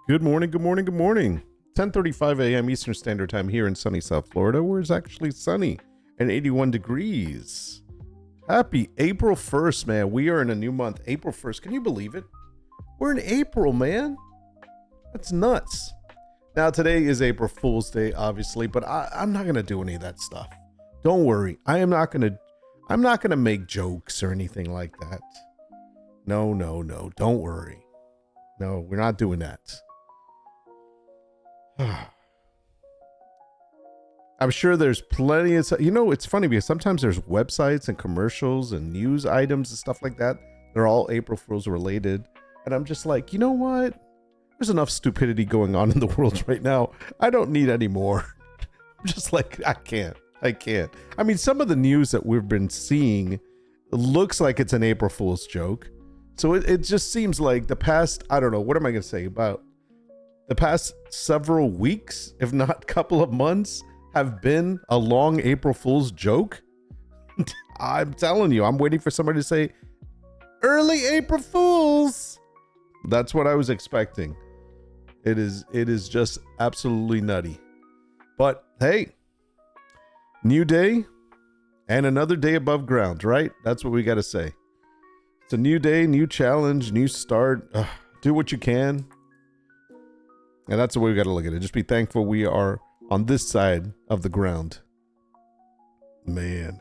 Good morning, good morning, good morning. 10:35 a.m. Eastern Standard Time here in sunny South Florida, where it's actually sunny and 81 degrees. Happy April 1st, man. We are in a new month, April 1st. Can you believe it? We're in April, man. That's nuts. Now, today is April Fool's Day, obviously, but I'm not going to do any of that stuff. Don't worry. I'm not going to make jokes or anything like that. No. Don't worry. No, we're not doing that. I'm sure there's plenty of, it's funny because sometimes there's websites and commercials and news items and stuff like that. They're all April Fools related. And I'm just like, you know what? There's enough stupidity going on in the world right now. I don't need any more. I'm just like, I can't. I mean, some of the news that we've been seeing looks like it's an April Fool's joke. So it just seems like the past, I don't know, what am I going to say about the past several weeks, if not couple of months, have been a long April Fool's joke. I'm telling you, I'm waiting for somebody to say, early April Fools. That's what I was expecting. It is just absolutely nutty. But hey, new day and another day above ground, right? That's what we got to say. It's a new day, new challenge, new start. Do what you can. And that's the way we got to look at it. Just be thankful we are on this side of the ground. Man.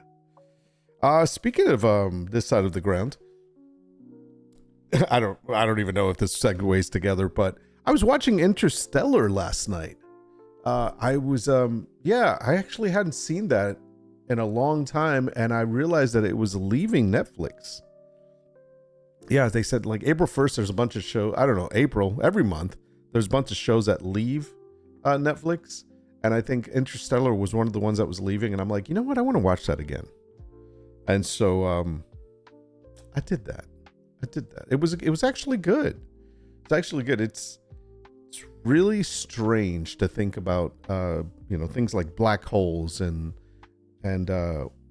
Speaking of this side of the ground, I don't even know if this segues together, but I was watching Interstellar last night. I actually hadn't seen that in a long time, and I realized that it was leaving Netflix. Yeah, they said like April 1st, there's a bunch of shows. I don't know, April, every month, there's a bunch of shows that leave Netflix. And I think Interstellar was one of the ones that was leaving. And I'm like, you know what? I want to watch that again. And so I did that. It was actually good. It's actually good. It's really strange to think about, things like black holes and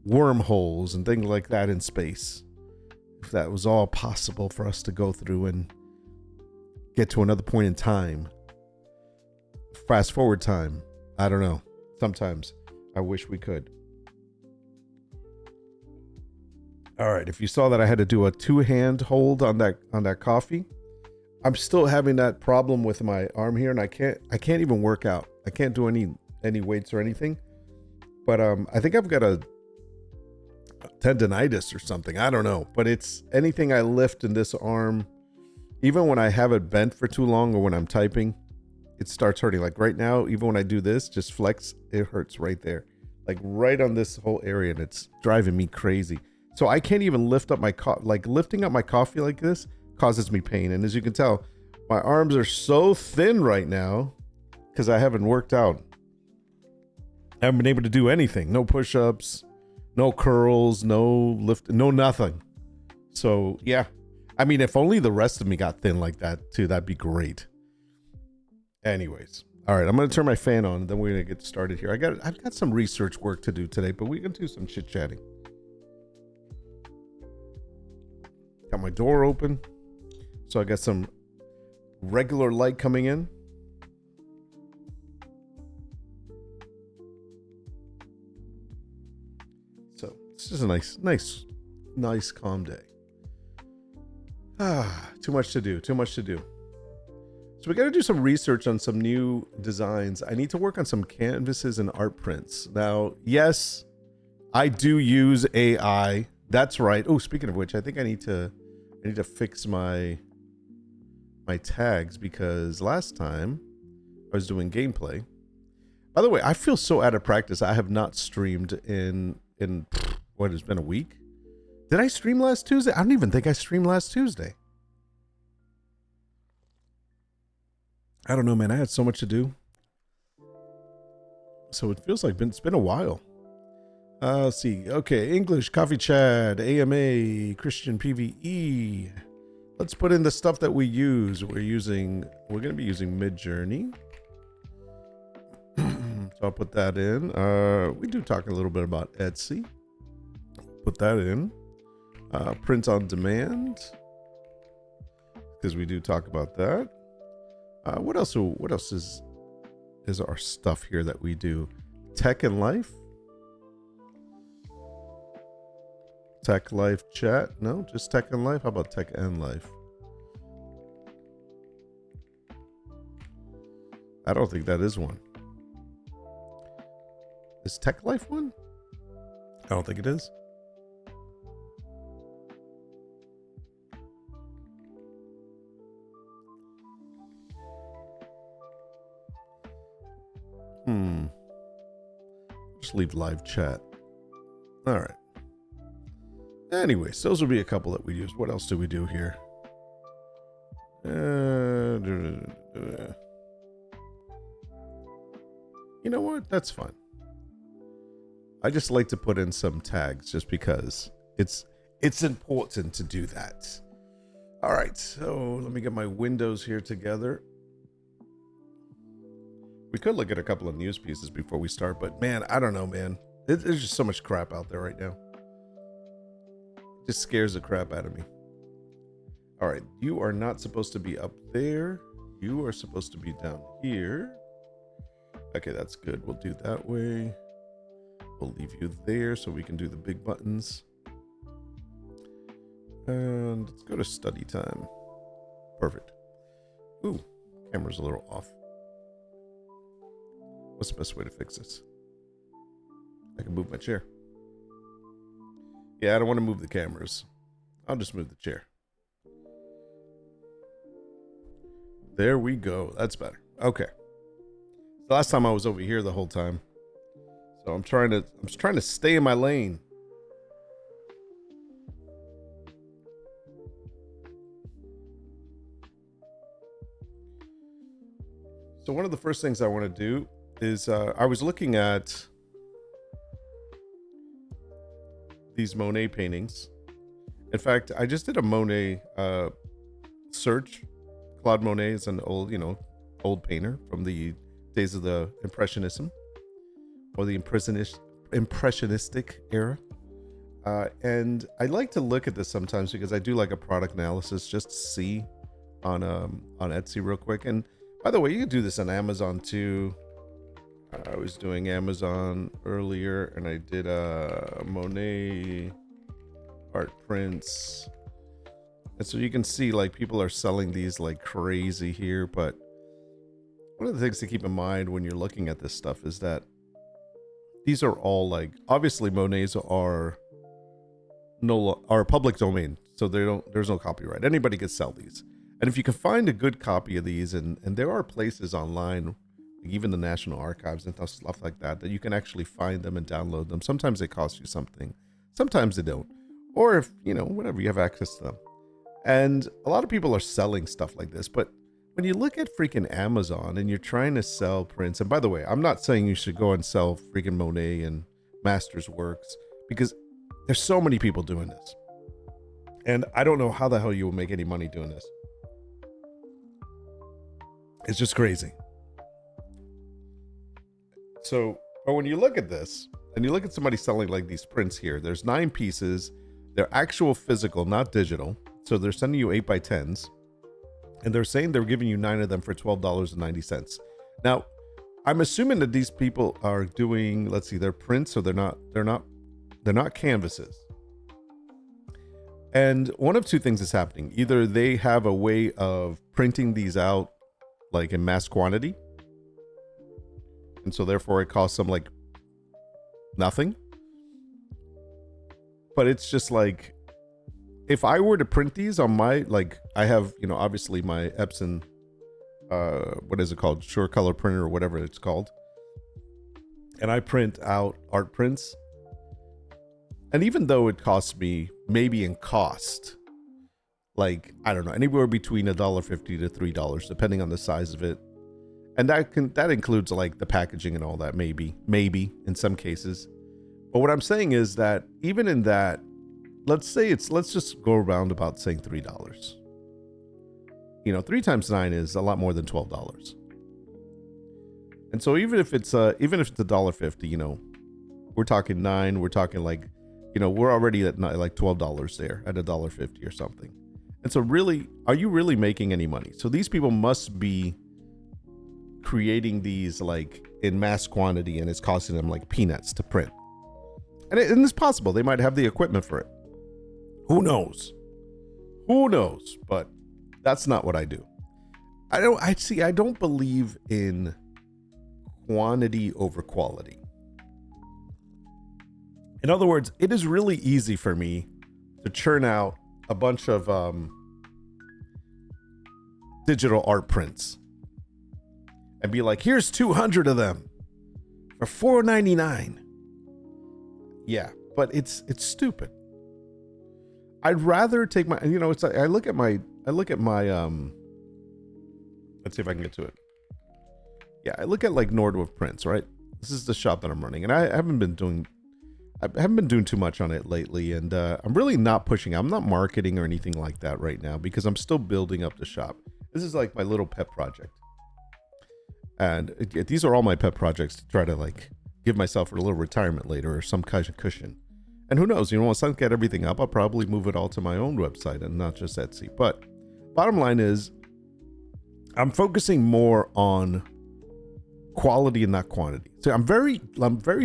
wormholes and things like that in space. If that was all possible for us to go through and get to another point in time, fast forward time. I don't know. Sometimes I wish we could. All right. If you saw that I had to do a 2-hand hold on that coffee, I'm still having that problem with my arm here, and I can't even work out. I can't do any weights or anything. But I think I've got a tendonitis or something. I don't know. But it's anything I lift in this arm, even when I have it bent for too long or when I'm typing, it starts hurting. Like right now, even when I do this, just flex, it hurts right there. Like right on this whole area, and it's driving me crazy. So I can't even lift up my lifting up my coffee like this causes me pain. And as you can tell, my arms are so thin right now because I haven't worked out. I haven't been able to do anything. No push-ups, no curls, no lift, no nothing. So yeah. I mean, if only the rest of me got thin like that too, that'd be great. Anyways, all right, I'm going to turn my fan on, and then we're going to get started here. I've got some research work to do today, but we can do some chit-chatting. Got my door open, so I got some regular light coming in. So this is a nice calm day. Too much to do. So we got to do some research on some new designs. I need to work on some canvases and art prints. Now, yes, I do use AI. That's right. Oh, speaking of which, I think I need to fix my tags, because last time I was doing gameplay. By the way, I feel so out of practice. I have not streamed in what has been a week. Did I stream last Tuesday? I don't even think I streamed last Tuesday. I don't know, man. I had so much to do. So it feels like it's been a while. Let's see. Okay, English, Coffee Chat, AMA, Christian PvE. Let's put in the stuff that we use. We're going to be using Midjourney. So I'll put that in. We do talk a little bit about Etsy. Put that in. Print on demand, because we do talk about that. What else? What else is our stuff here that we do? Tech and life. Tech life chat. No, just tech and life. How about tech and life? I don't think that is one. Is tech life one? I don't think it is. Just leave live chat. All right. Anyways, those will be a couple that we use. What else do we do here? You know what? That's fine. I just like to put in some tags just because it's important to do that. All right, so let me get my windows here together. We could look at a couple of news pieces before we start, but man, I don't know, man. There's just so much crap out there right now. It just scares the crap out of me. All right, you are not supposed to be up there. You are supposed to be down here. Okay, that's good. We'll do that way. We'll leave you there so we can do the big buttons. And let's go to study time. Perfect. Ooh, camera's a little off. What's the best way to fix this? I can move my chair. Yeah, I don't want to move the cameras. I'll just move the chair. There we go. That's better. Okay. The last time I was over here the whole time. So I'm trying to stay in my lane. So one of the first things I want to do is I was looking at these Monet paintings. In fact, I just did a Monet search. Claude Monet is an old painter from the days of the Impressionism or the impressionistic era. And I like to look at this sometimes because I do like a product analysis just to see on Etsy real quick. And by the way, you can do this on Amazon too. I was doing Amazon earlier and I did Monet art prints. And so you can see like people are selling these like crazy here. But one of the things to keep in mind when you're looking at this stuff is that these are all like, obviously Monets are public domain. So there's no copyright. Anybody can sell these. And if you can find a good copy of these, and there are places online, even the National Archives and stuff like that, that you can actually find them and download them. Sometimes they cost you something. Sometimes they don't. Or if, whatever, you have access to them. And a lot of people are selling stuff like this. But when you look at freaking Amazon and you're trying to sell prints, and by the way, I'm not saying you should go and sell freaking Monet and Masters works, because there's so many people doing this. And I don't know how the hell you will make any money doing this. It's just crazy. So, but when you look at this and you look at somebody selling like these prints here, there's 9 pieces. They're actual physical, not digital. So they're sending you 8x10s and they're saying they're giving you 9 of them for $12.90. Now, I'm assuming that these people are doing, let's see, they're prints. So they're not canvases. And one of two things is happening. Either they have a way of printing these out like in mass quantity, and so therefore it costs them like nothing. But it's just like, if I were to print these on my, like, I have, obviously my Epson, what is it called? Sure Color printer or whatever it's called. And I print out art prints. And even though it costs me, maybe in cost, like, I don't know, anywhere between $1.50 to $3, depending on the size of it. And that includes like the packaging and all that, maybe in some cases. But what I'm saying is that even in that, let's just go around about saying $3. 3 times 9 is a lot more than $12. And so even if it's $1.50, we're talking 9, we're talking like, we're already at like $12 there at $1.50 or something. And so really, are you really making any money? So these people must be creating these like in mass quantity, and it's costing them like peanuts to print. And it's possible they might have the equipment for it. Who knows? Who knows? But that's not what I do. I don't believe in quantity over quality. In other words, it is really easy for me to churn out a bunch of digital art prints and be like, here's 200 of them for $4.99. Yeah, but it's stupid. I'd rather take my, it's like, I look at my let's see if I can get to it. Yeah, I look at like Nordwolf Prints, right? This is the shop that I'm running, and I haven't been doing too much on it lately, and I'm really not pushing. I'm not marketing or anything like that right now because I'm still building up the shop. This is like my little pet project, and these are all my pet projects to try to like give myself a little retirement later or some kind of cushion. And who knows, once I get everything up, I'll probably move it all to my own website and not just Etsy. But bottom line is, I'm focusing more on quality and not quantity. So I'm very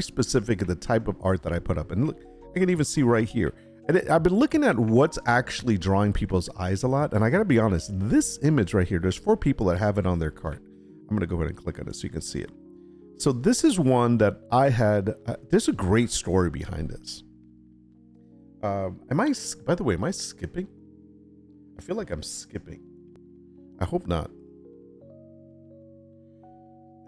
specific of the type of art that I put up. And look, I can even see right here. And I've been looking at what's actually drawing people's eyes a lot. And I got to be honest, this image right here, there's 4 people that have it on their cart. I'm going to go ahead and click on it so you can see it. So this is one that I had. There's a great story behind this. By the way, am I skipping? I feel like I'm skipping. I hope not.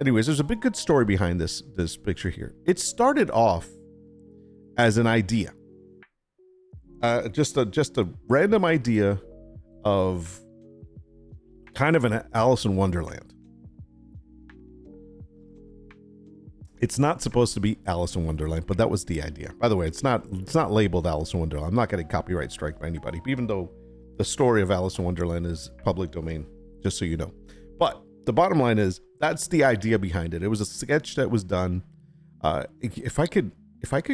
Anyways, there's a big good story behind this picture here. It started off as an idea. Just a random idea of kind of an Alice in Wonderland. It's not supposed to be Alice in Wonderland, but that was the idea. By the way, it's not labeled Alice in Wonderland. I'm not getting copyright strike by anybody, even though the story of Alice in Wonderland is public domain, just so you know. But the bottom line is, that's the idea behind it. It was a sketch that was done. If I could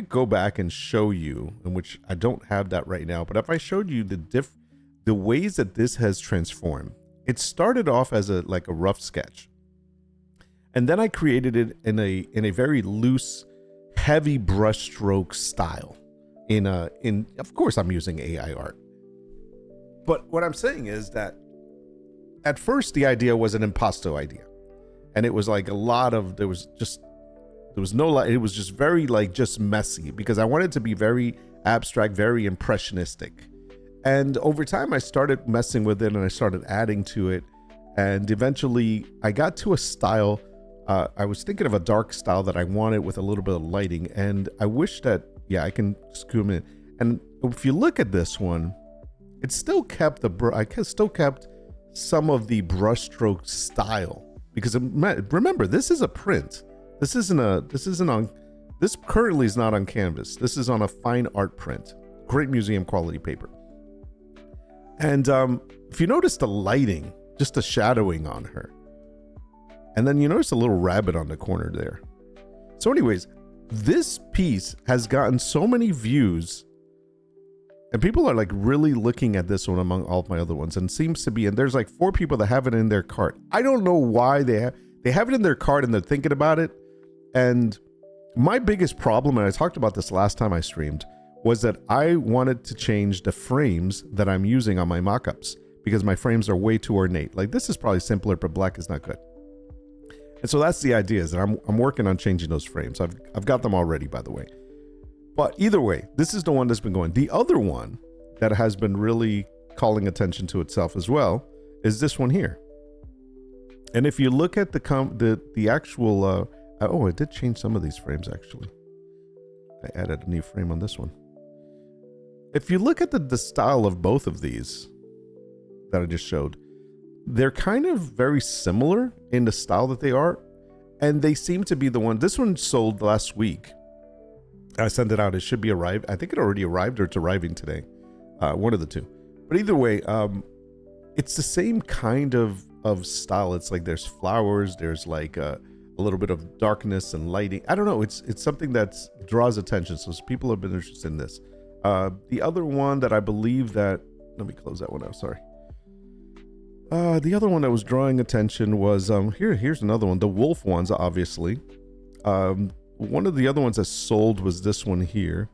go back and show you, in which I don't have that right now, but if I showed you the ways that this has transformed. It started off as a rough sketch. And then I created it in a very loose, heavy brushstroke style. Of course I'm using AI art. But what I'm saying is that at first the idea was an impasto idea. And it was like it was just very just messy because I wanted to be very abstract, very impressionistic. And over time I started messing with it and I started adding to it. And eventually I got to a style. I was thinking of a dark style that I wanted with a little bit of lighting, and I wish that, I can zoom in. And if you look at this one, it still kept some of the brushstroke style, because remember, this is a print. This currently is not on canvas. This is on a fine art print, great museum quality paper. And if you notice the lighting, just the shadowing on her. And then you notice a little rabbit on the corner there. So anyways, this piece has gotten so many views and people are like really looking at this one among all of my other ones, and seems to be, and there's like 4 people that have it in their cart. I don't know why they have it in their cart and they're thinking about it. And my biggest problem, and I talked about this last time I streamed, was that I wanted to change the frames that I'm using on my mock-ups because my frames are way too ornate. Like, this is probably simpler, but black is not good. And so that's the idea, is that I'm working on changing those frames. I've got them already, by the way. But either way, this is the one that's been going. The other one that has been really calling attention to itself as well is this one here. And if you look at the actual, I did change some of these frames actually. I added a new frame on this one. If you look at the style of both of these that I just showed, they're kind of very similar in the style that they are, and they seem to be the one. This one sold last week. I sent it out. It should be arrived. I think it already arrived, or it's arriving today. One of the two. But either way, it's the same kind of style. It's like there's flowers, there's like a little bit of darkness and lighting. I don't know. It's something that draws attention. So people have been interested in this. The other one that I believe that, let me close that one out. Sorry. The other one that was drawing attention was here's another one. The wolf ones, obviously. One of the other ones that sold was this one here.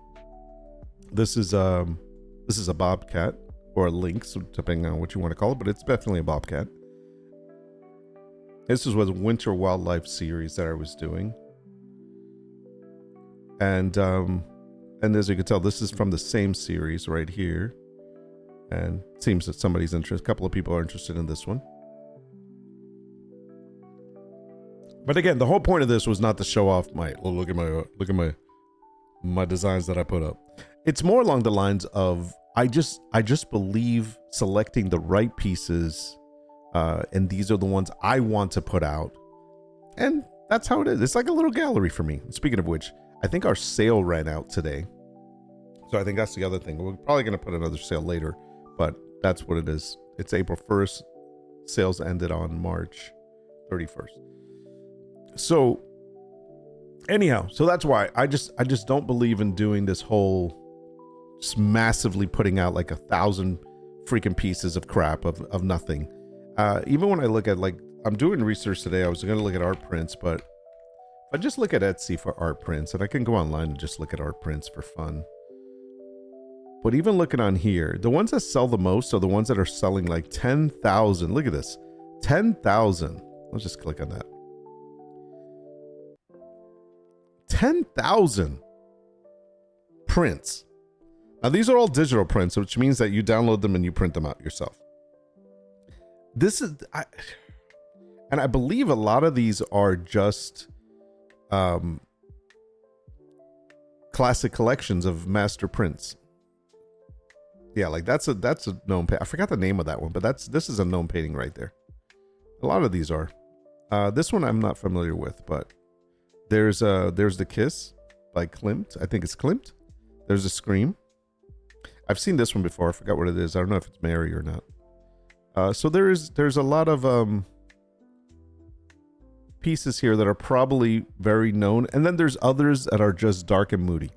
This is a bobcat or a lynx, depending on what you want to call it, but it's definitely a bobcat. This was Winter Wildlife series that I was doing. And as you can tell, this is from the same series right here. And it seems that somebody's interested. A couple of people are interested in this one. But again, the whole point of this was not to show off look at my designs that I put up. It's more along the lines of I just believe selecting the right pieces, and these are the ones I want to put out, and that's how it is. It's like a little gallery for me. Speaking of which, I think our sale ran out today, so I think that's the other thing. We're probably going to put another sale later, but that's what it is. It's April 1st. Sales ended on March 31st. So anyhow, so that's why I just don't believe in doing this whole just massively putting out like 1,000 freaking pieces of crap of nothing. Even when I look at, like, I'm doing research today, I was going to look at art prints, but if I just look at Etsy for art prints, and I can go online and just look at art prints for fun. But even looking on here, the ones that sell the most are the ones that are selling like 10,000. Look at this, 10,000. Let's just click on that. 10,000 prints. Now these are all digital prints, which means that you download them and you print them out yourself. This is, and I believe a lot of these are just classic collections of master prints. Yeah, like that's a known. I forgot the name of that one, but this is a known painting right there. A lot of these are. This one I'm not familiar with, but there's The Kiss by Klimt. I think it's Klimt. There's a Scream. I've seen this one before. I forgot what it is. I don't know if it's Mary or not. So there's a lot of pieces here that are probably very known, and then there's others that are just dark and moody.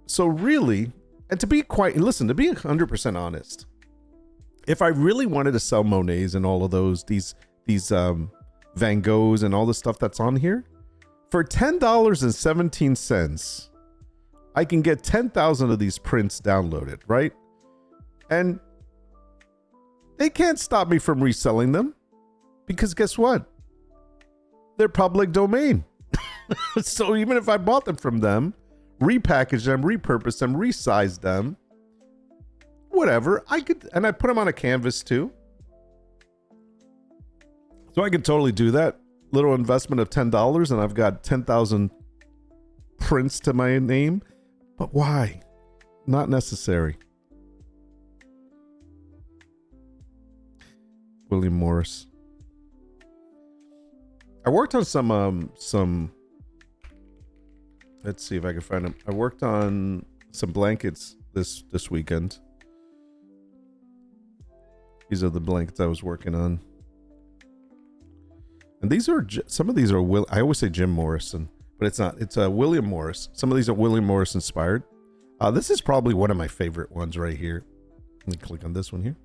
So really, and to be 100% honest, if I really wanted to sell Monets and all of these Van Goghs and all the stuff that's on here, for $10.17, I can get 10,000 of these prints downloaded, right? And they can't stop me from reselling them, because guess what? They're public domain. So even if I bought them from them, repackaged them, repurposed them, resized them, whatever, I could, and I put them on a canvas too. So I could totally do that. Little investment of $10 and I've got 10,000 prints to my name. But why? Not necessary. William Morris. I worked on some let's see if I can find them. I worked on some blankets this weekend. These are the blankets I was working on. And these are, some of these are, I always say Jim Morrison, but it's not. It's William Morris. Some of these are William Morris inspired. This is probably one of my favorite ones right here. Let me click on this one here.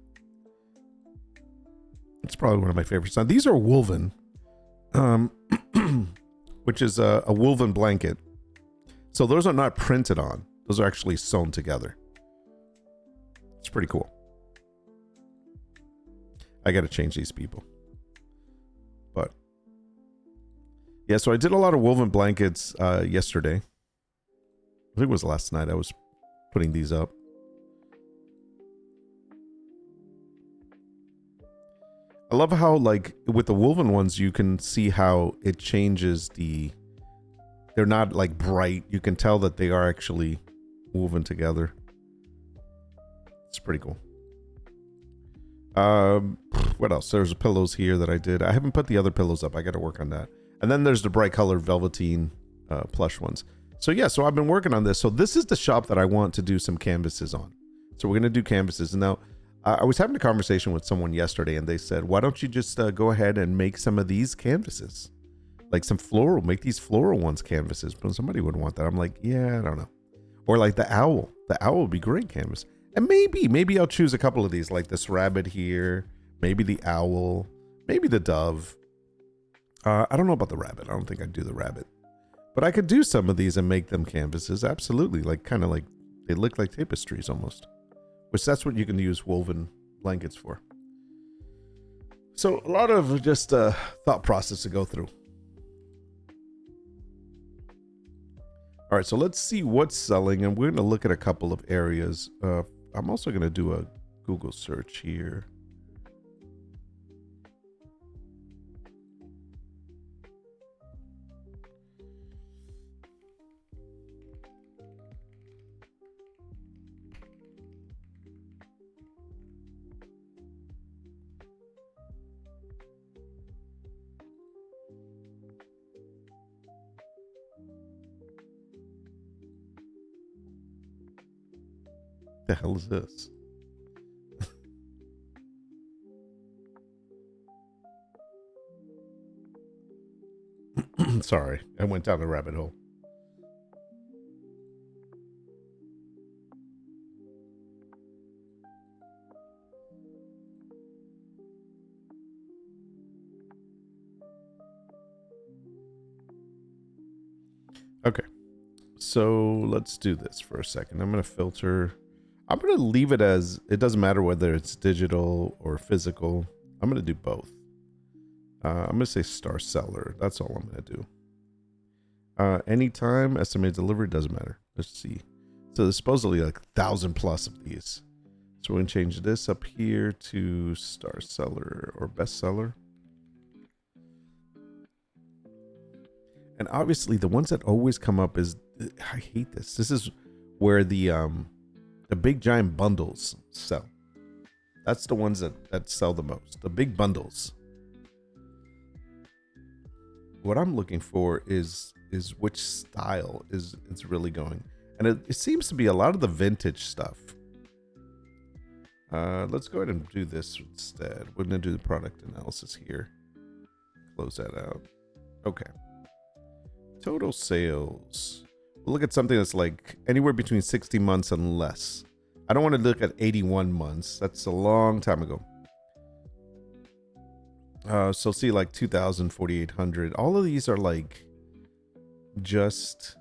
It's probably one of my favorites. Now, these are woven, which is a woven blanket. So those are not printed on. Those are actually sewn together. It's pretty cool. I got to change these people. But yeah, so I did a lot of woven blankets yesterday. I think it was last night I was putting these up. I love how, like, with the woven ones, you can see how it changes they're not like bright. You can tell that they are actually woven together. It's pretty cool. What else? There's pillows here that I did. I haven't put the other pillows up. I got to work on that. And then there's the bright colored velveteen plush ones. So yeah, so I've been working on this. So this is the shop that I want to do some canvases on. So we're going to do canvases. And now I was having a conversation with someone yesterday and they said, why don't you just go ahead and make some of these canvases? Like some floral, make these floral ones canvases. But somebody would want that. I'm like, yeah, I don't know. Or like the owl. The owl would be great canvas. And maybe I'll choose a couple of these, like this rabbit here, maybe the owl, maybe the dove. I don't know about the rabbit. I don't think I'd do the rabbit. But I could do some of these and make them canvases. Absolutely. Like kind of like they look like tapestries almost. Which that's what you can use woven blankets for. So a lot of just thought process to go through. All right, so let's see what's selling, and we're going to look at a couple of areas. I'm also going to do a Google search here. The hell is this? Sorry, I went down a rabbit hole. Okay, so let's do this for a second. I'm going to filter. I'm going to leave it as, it doesn't matter whether it's digital or physical. I'm going to do both. I'm going to say star seller. That's all I'm going to do. Anytime, estimated delivery, doesn't matter. Let's see. So there's supposedly like 1,000 plus of these. So we're going to change this up here to star seller or best seller. And obviously the ones that always come up is, I hate this. This is where the big giant bundles sell. That's the ones that sell the most. The big bundles. What I'm looking for is which style is it's really going. And it seems to be a lot of the vintage stuff. Let's go ahead and do this instead. We're going to do the product analysis here. Close that out. Okay. Total sales. We'll look at something that's like anywhere between 60 months and less. I don't want to look at 81 months. That's a long time ago. So see like 2,000, 4,800. All of these are like just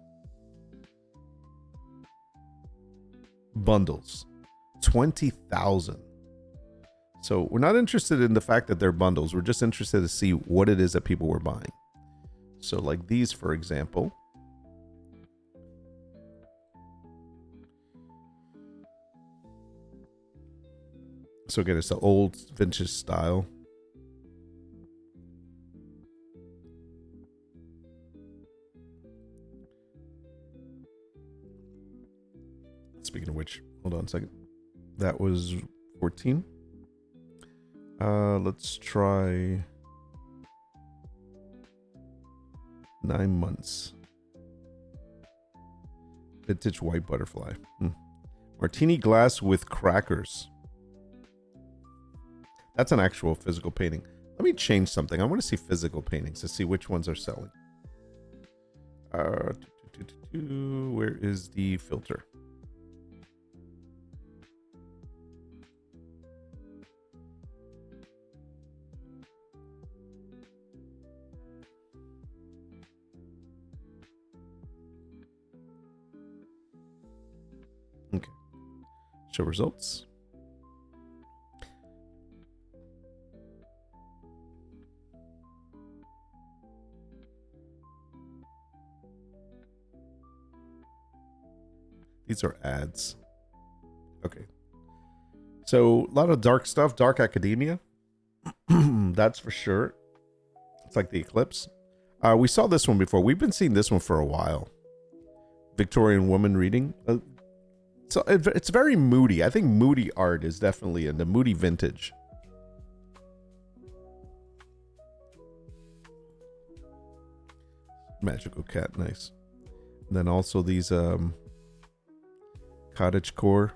bundles. 20,000. So we're not interested in the fact that they're bundles. We're just interested to see what it is that people were buying. So like these, for example. So again, it's the old vintage style. Speaking of which, hold on a second. That was 14. Let's try 9 months. Vintage white butterfly. Martini glass with crackers. That's an actual physical painting. Let me change something. I want to see physical paintings to see which ones are selling. Where is the filter? Okay. Show results. These are ads. Okay. So a lot of dark stuff, dark academia. That's for sure. It's like the eclipse. We saw this one before. We've been seeing this one for a while. Victorian woman reading. So it's very moody. I think moody art is definitely in the moody vintage. Magical cat, nice. And then also these cottage core.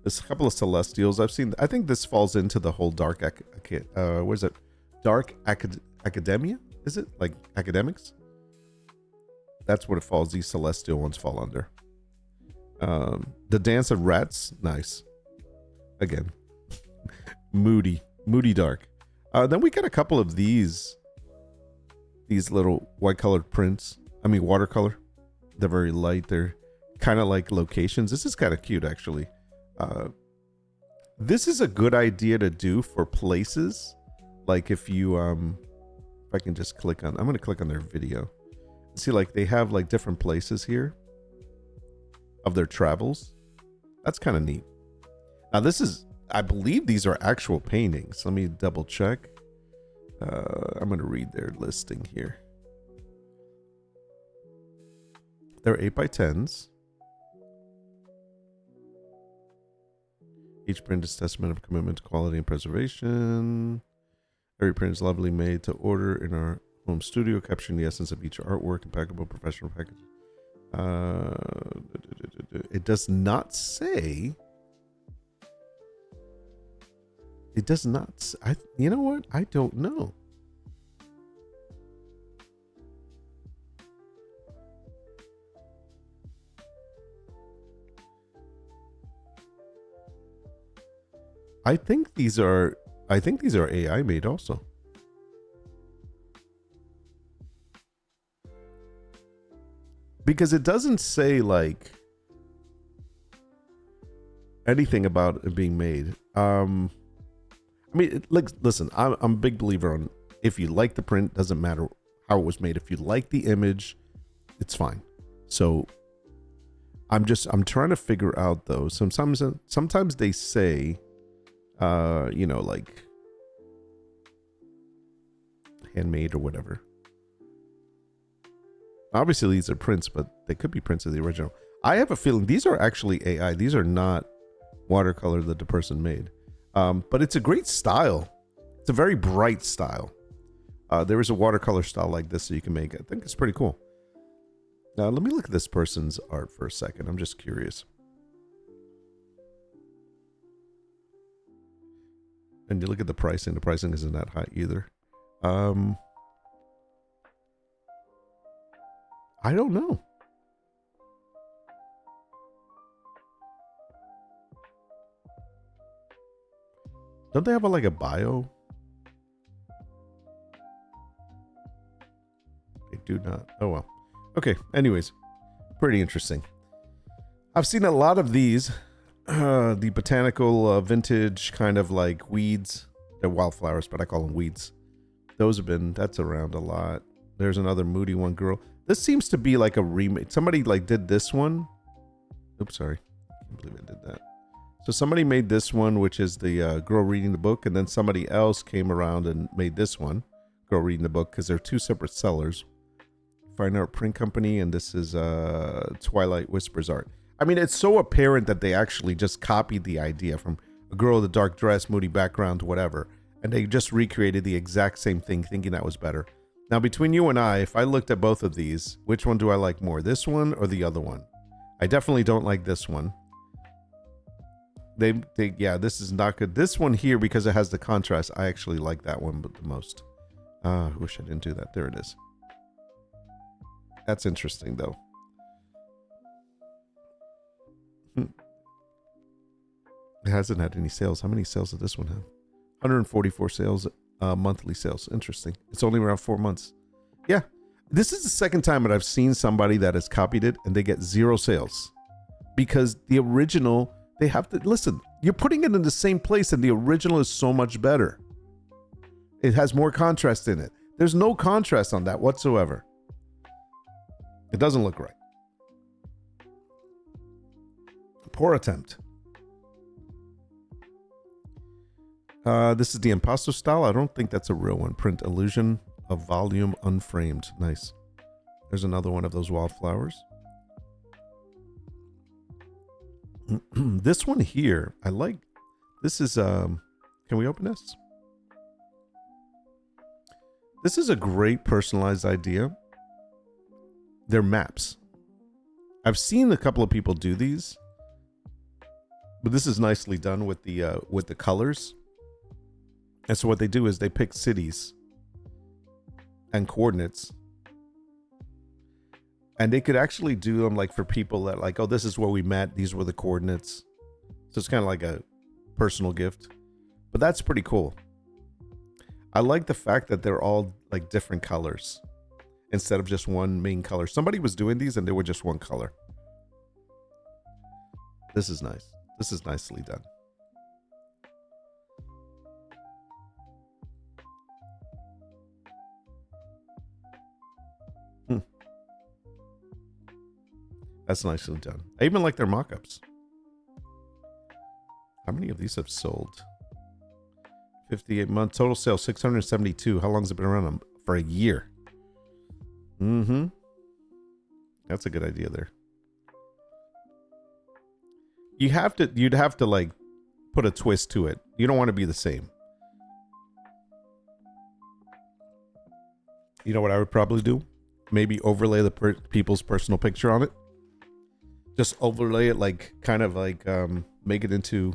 There's a couple of celestials I've seen. I think this falls into the whole dark what is it? Dark academia? Is it like academics? That's what it falls. These celestial ones fall under. The dance of rats, nice. Again, moody dark. Then we got a couple of these little white colored prints. I mean, watercolor. They're very light. They're kind of like locations. This is kind of cute, actually. This is a good idea to do for places. Like if you, if I can just click on, I'm going to click on their video. See, like they have like different places here of their travels. That's kind of neat. Now this is, I believe these are actual paintings. Let me double check. I'm going to read their listing here. They're 8x10s. Each print is testament of commitment to quality and preservation. Every print is lovely made to order in our home studio, capturing the essence of each artwork, impeccable professional packaging. It does not say. It does not. You know what? I don't know. I think these are AI made also. Because it doesn't say like anything about it being made. I mean, like, listen, I'm a big believer on if you like the print, doesn't matter how it was made. If you like the image, it's fine. So I'm trying to figure out though. Sometimes they say, you know, like handmade or whatever. Obviously these are prints, but they could be prints of the original. I have a feeling these are actually AI. These are not watercolor that the person made. But it's a great style. It's a very bright style. There is a watercolor style like this that you can make. I think it's pretty cool. Now, let me look at this person's art for a second. I'm just curious. And you look at the pricing. The pricing isn't that high either. I don't know. Don't they have like a bio? They do not. Oh well. Okay. Anyways, pretty interesting. I've seen a lot of these, the botanical vintage kind of like weeds. They're wildflowers, but I call them weeds. That's around a lot. There's another moody one, girl. This seems to be like a remake. Somebody like did this one. Oops, sorry. I can't believe I did that. So somebody made this one, which is the girl reading the book, and then somebody else came around and made this one, girl reading the book, because they're two separate sellers. Fine Art Print Company, and this is Twilight Whispers Art. I mean, it's so apparent that they actually just copied the idea from a girl with a dark dress, moody background, whatever, and they just recreated the exact same thing, thinking that was better. Now, between you and I, if I looked at both of these, which one do I like more, this one or the other one? I definitely don't like this one. Yeah, this is not good. This one here, because it has the contrast, I actually like that one the most. I wish I didn't do that. There it is. That's interesting, though. It hasn't had any sales. How many sales did this one have? 144 sales, monthly sales. Interesting. It's only around 4 months. Yeah. This is the second time that I've seen somebody that has copied it and they get 0 sales. Because the original, they have to, listen, you're putting it in the same place and the original is so much better. It has more contrast in it. There's no contrast on that whatsoever. It doesn't look right. Poor attempt. This is the Impasto style. I don't think that's a real one. Print illusion of volume unframed. Nice. There's another one of those wildflowers. This one here, I like. This is, can we open this? This is a great personalized idea. They're maps. I've seen a couple of people do these, but this is nicely done with the colors. And so what they do is they pick cities and coordinates, and they could actually do them like for people that like, oh, this is where we met. These were the coordinates. So it's kind of like a personal gift. But that's pretty cool. I like the fact that they're all like different colors instead of just one main color. Somebody was doing these and they were just one color. This is nice. This is nicely done. That's nicely done. I even like their mock-ups. How many of these have sold? 58 months. Total sales, 672. How long has it been around? For a year. Mm-hmm. That's a good idea there. You'd have to like put a twist to it. You don't want to be the same. You know what I would probably do? Maybe overlay the people's personal picture on it. Just overlay it like kind of like make it into,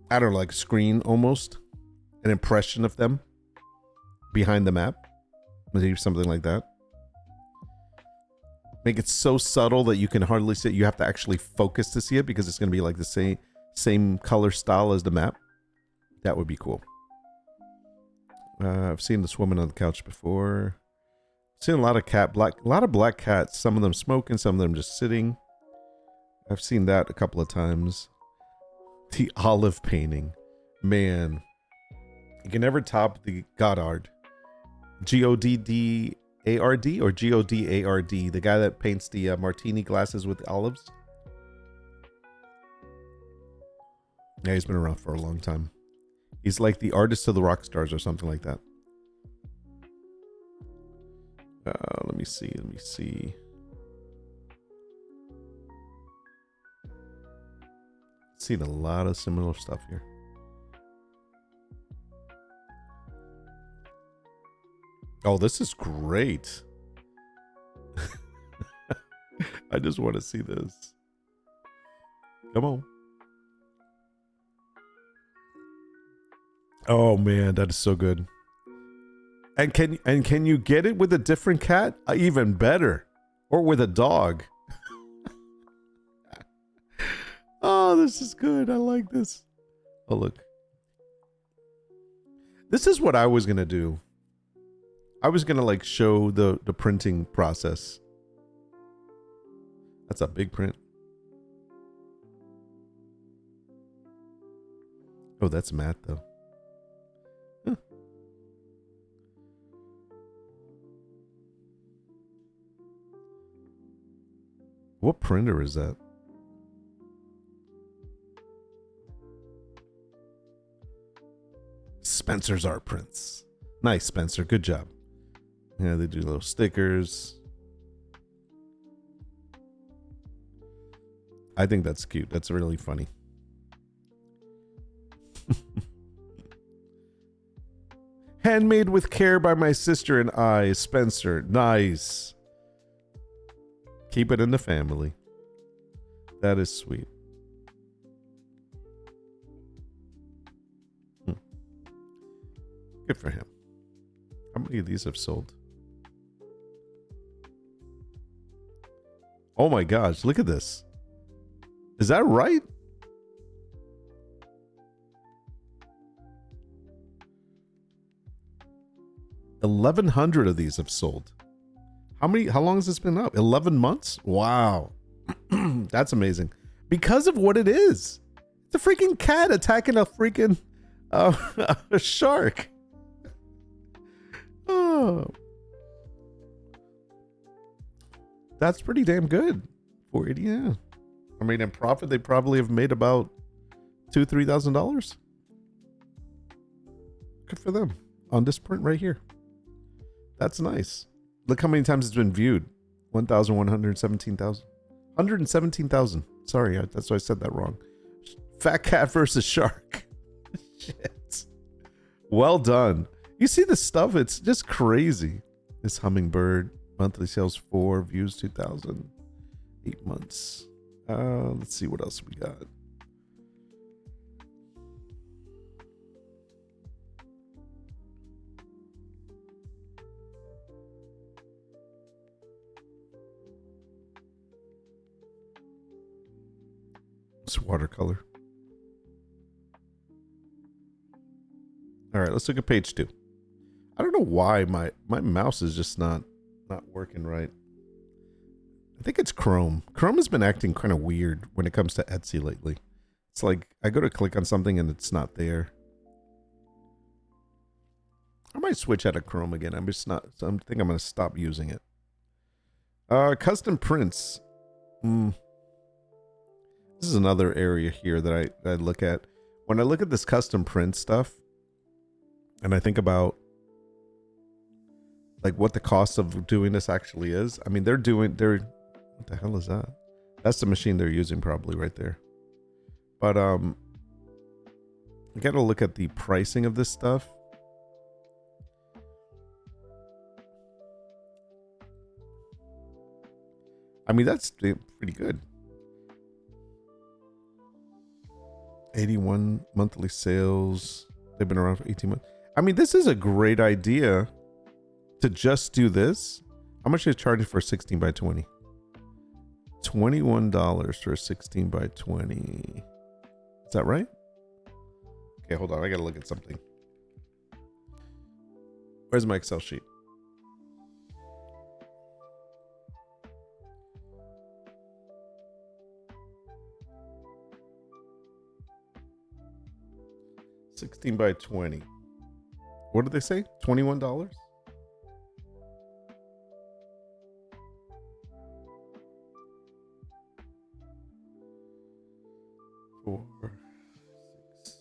I don't know, like screen almost, an impression of them behind the map. Maybe something like that. Make it so subtle that you can hardly see it. You have to actually focus to see it because it's going to be like the same color style as the map. That would be cool. I've seen this woman on the couch before. I've seen a lot of black cats. Some of them smoking, some of them just sitting. I've seen that a couple of times. The olive painting, man, you can never top the Goddard. Goddard or Godard, the guy that paints the martini glasses with the olives. Yeah, he's been around for a long time. He's like the artist of the rock stars or something like that. Let me see. Seen a lot of similar stuff here. Oh, this is great. I just want to see this. Come on. Oh man, that is so good. And can you get it with a different cat? Even better. Or with a dog. Oh, this is good. I like this. Oh, look. This is what I was going to do. I was going to like show the printing process. That's a big print. Oh, that's matte though. Huh. What printer is that? Spencer's Art Prints. Nice, Spencer. Good job. Yeah, they do little stickers. I think that's cute. That's really funny. Handmade with care by my sister and I, Spencer. Nice. Keep it in the family. That is sweet. Good for him. How many of these have sold? Oh my gosh, look at this. Is that right? $1,100 of these have sold. How long has this been up? 11 months? Wow. That's amazing. Because of what it is. It's a freaking cat attacking a freaking a shark. Oh. That's pretty damn good for it, yeah. I mean, in profit, they probably have made about $2,000-$3,000. Good for them on this print right here. That's nice. Look how many times it's been viewed. 1,117,000. 117,000. Sorry, that's why I said that wrong. Fat cat versus shark. Shit. Well done. You see this stuff? It's just crazy. This hummingbird. Monthly sales 4. Views 2,000. 8 months. Let's see what else we got. It's watercolor. All right, let's look at page 2. I don't know why my mouse is just not working right. I think it's Chrome. Chrome has been acting kind of weird when it comes to Etsy lately. It's like I go to click on something and it's not there. I might switch out of Chrome again. I'm just not. So I think I'm going to stop using it. Custom prints. This is another area here that I look at. When I look at this custom print stuff, and I think about like what the cost of doing this actually is. I mean, what the hell is that? That's the machine they're using probably right there. But you got to look at the pricing of this stuff. I mean, that's pretty good. 81 monthly sales. They've been around for 18 months. I mean, this is a great idea to just do this. How much are you charging for a 16 by 20? $21 for a 16 by 20. Is that right? Okay, hold on. I got to look at something. Where's my Excel sheet? $16 by 20. What did they say? $21? Four, 6.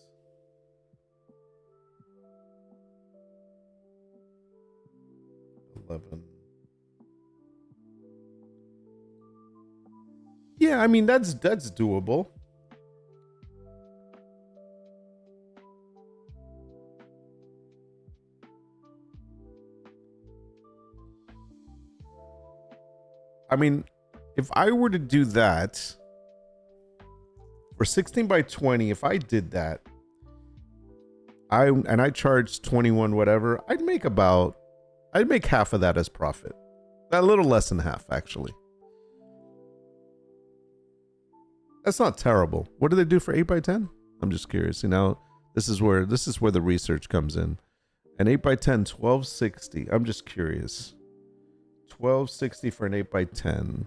$11. Yeah, I mean that's doable. I mean, if I were to do that for 16 by 20, if I did that, I charged 21 whatever, I'd make half of that as profit. A little less than half, actually. That's not terrible. What do they do for 8 by 10? I'm just curious. You know, this is where the research comes in. An 8 by 10, $12.60. I'm just curious. $12.60 for an 8 by 10.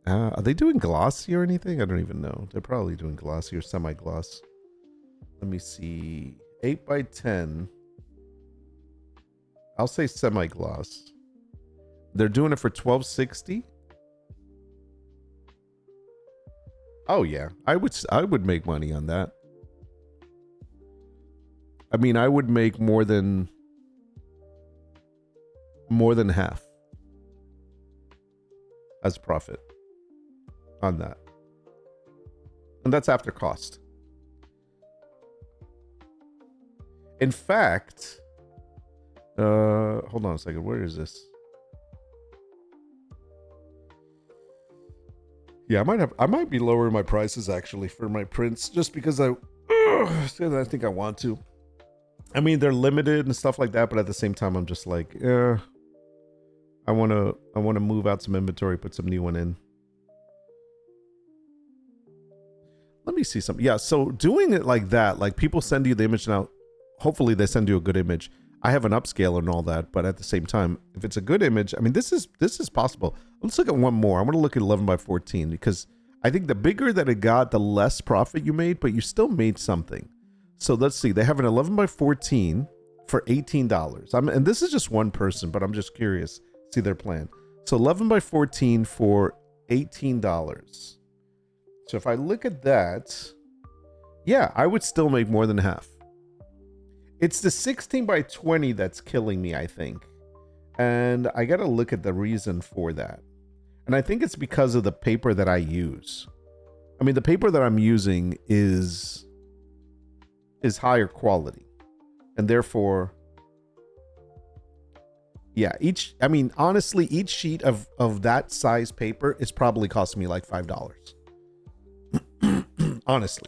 Are they doing glossy or anything? I don't even know. They're probably doing glossy or semi-gloss. Let me see. 8 by 10. I'll say semi-gloss. They're doing it for $12.60. Oh yeah, I would make money on that. I mean, I would make more than half as profit on that. And that's after cost. In fact, hold on a second. Where is this? Yeah, I might be lowering my prices actually for my prints just because I think I want to. I mean, they're limited and stuff like that, but at the same time, I'm just like, I want to move out some inventory, put some new one in. Let me see something. Yeah, so doing it like that, like people send you the image now. Hopefully they send you a good image. I have an upscaler and all that, but at the same time, if it's a good image, I mean, this is possible. Let's look at one more. I'm going to look at 11 by 14 because I think the bigger that it got, the less profit you made, but you still made something. So let's see. They have an 11 by 14 for $18. And this is just one person, but I'm just curious. See their plan. So 11 by 14 for $18. So if I look at that, yeah, I would still make more than half. It's the 16 by 20 that's killing me, I think. And I got to look at the reason for that. And I think it's because of the paper that I use. I mean, the paper that I'm using is higher quality. And therefore, yeah, honestly, each sheet of that size paper is probably costing me like $5. Honestly.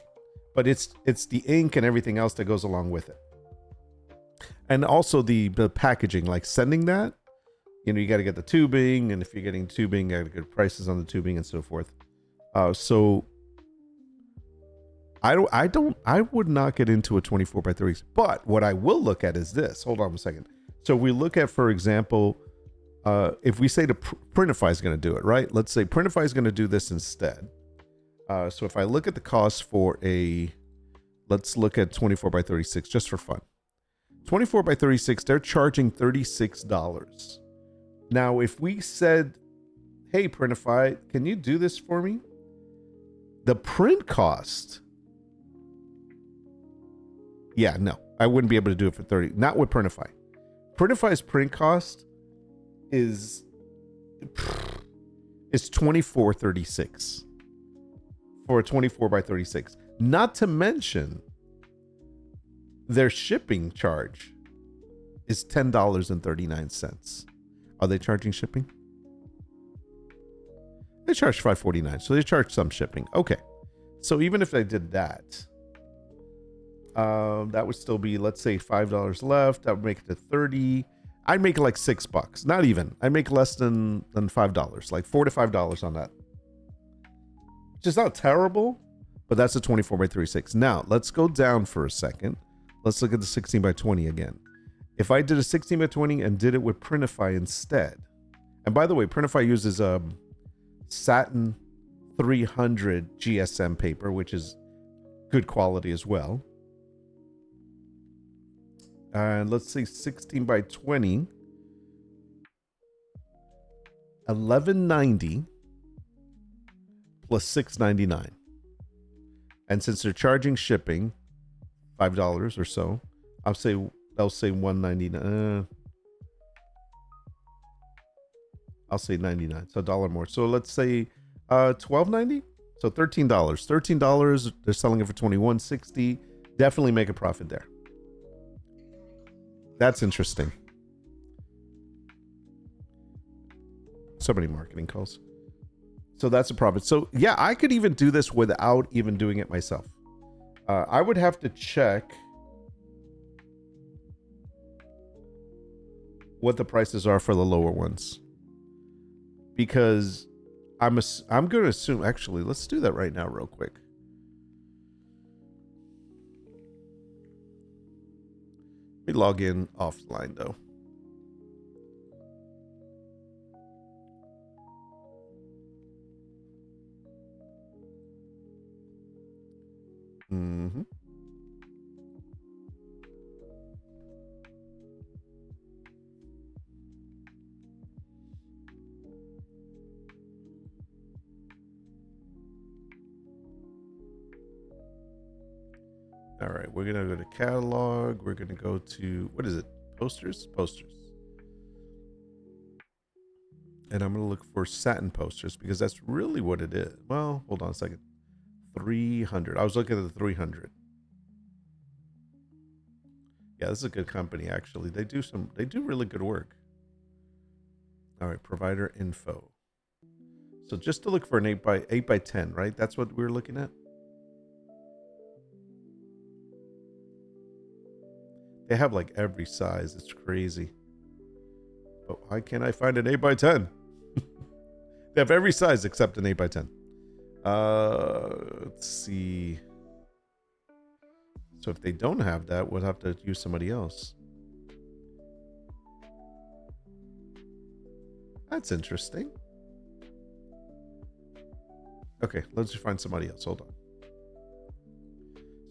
But it's the ink and everything else that goes along with it. And also the packaging, like sending that, you know, you got to get the tubing, and if you're getting tubing, you got to get prices on the tubing and so forth. So I would not get into a 24 by 30. But what I will look at is this. Hold on a second. So we look at, for example, if we say the Printify is going to do it, right? Let's say Printify is going to do this instead. So if I look at the cost for let's look at 24 by 36 just for fun. 24 by 36, they're charging $36. Now, if we said, hey, Printify, can you do this for me? The print cost. Yeah, no, I wouldn't be able to do it for 30. Not with Printify. Printify's print cost is $24.36 for a 24 by 36. Not to mention their shipping charge is $10.39. Are they charging shipping? They charge $5.49, so they charge some shipping. Okay, so even if they did that, that would still be, let's say, $5 left. That would make it to 30. I'd make like $6. Not even. I'd make less than $5, like $4 to $5 on that. Which is not terrible, but that's a 24 by 36. Now let's go down for a second. Let's look at the 16 by 20 again. If I did a 16 by 20 and did it with Printify instead, and by the way, Printify uses a satin 300 GSM paper, which is good quality as well. And let's say 16 by 20, $11.90 plus $6.99. And since they're charging shipping, $5 or so, I'll say $1.99. I'll say $99, so $1 more. So let's say $12.90. So $13. $13. They're selling it for $21.60. Definitely make a profit there. That's interesting. So many marketing calls. So that's a profit. So yeah, I could even do this without even doing it myself. I would have to check what the prices are for the lower ones, because I'm going to assume, actually, let's do that right now real quick. Let me log in offline though. Mm-hmm. All right, we're gonna go to catalog. We're gonna go to, what is it? Posters? Posters. And I'm gonna look for satin posters because that's really what it is. Well, hold on a second. 300. I was looking at the 300. Yeah, this is a good company actually. They do really good work. All right, provider info. So just to look for an 8 by 10, right? That's what we're looking at. They have like every size. It's crazy. But why can't I find an 8 by 10? They have every size except an 8 by 10. Let's see. So if they don't have that, we'll have to use somebody else. That's interesting. Okay, let's just find somebody else. Hold on.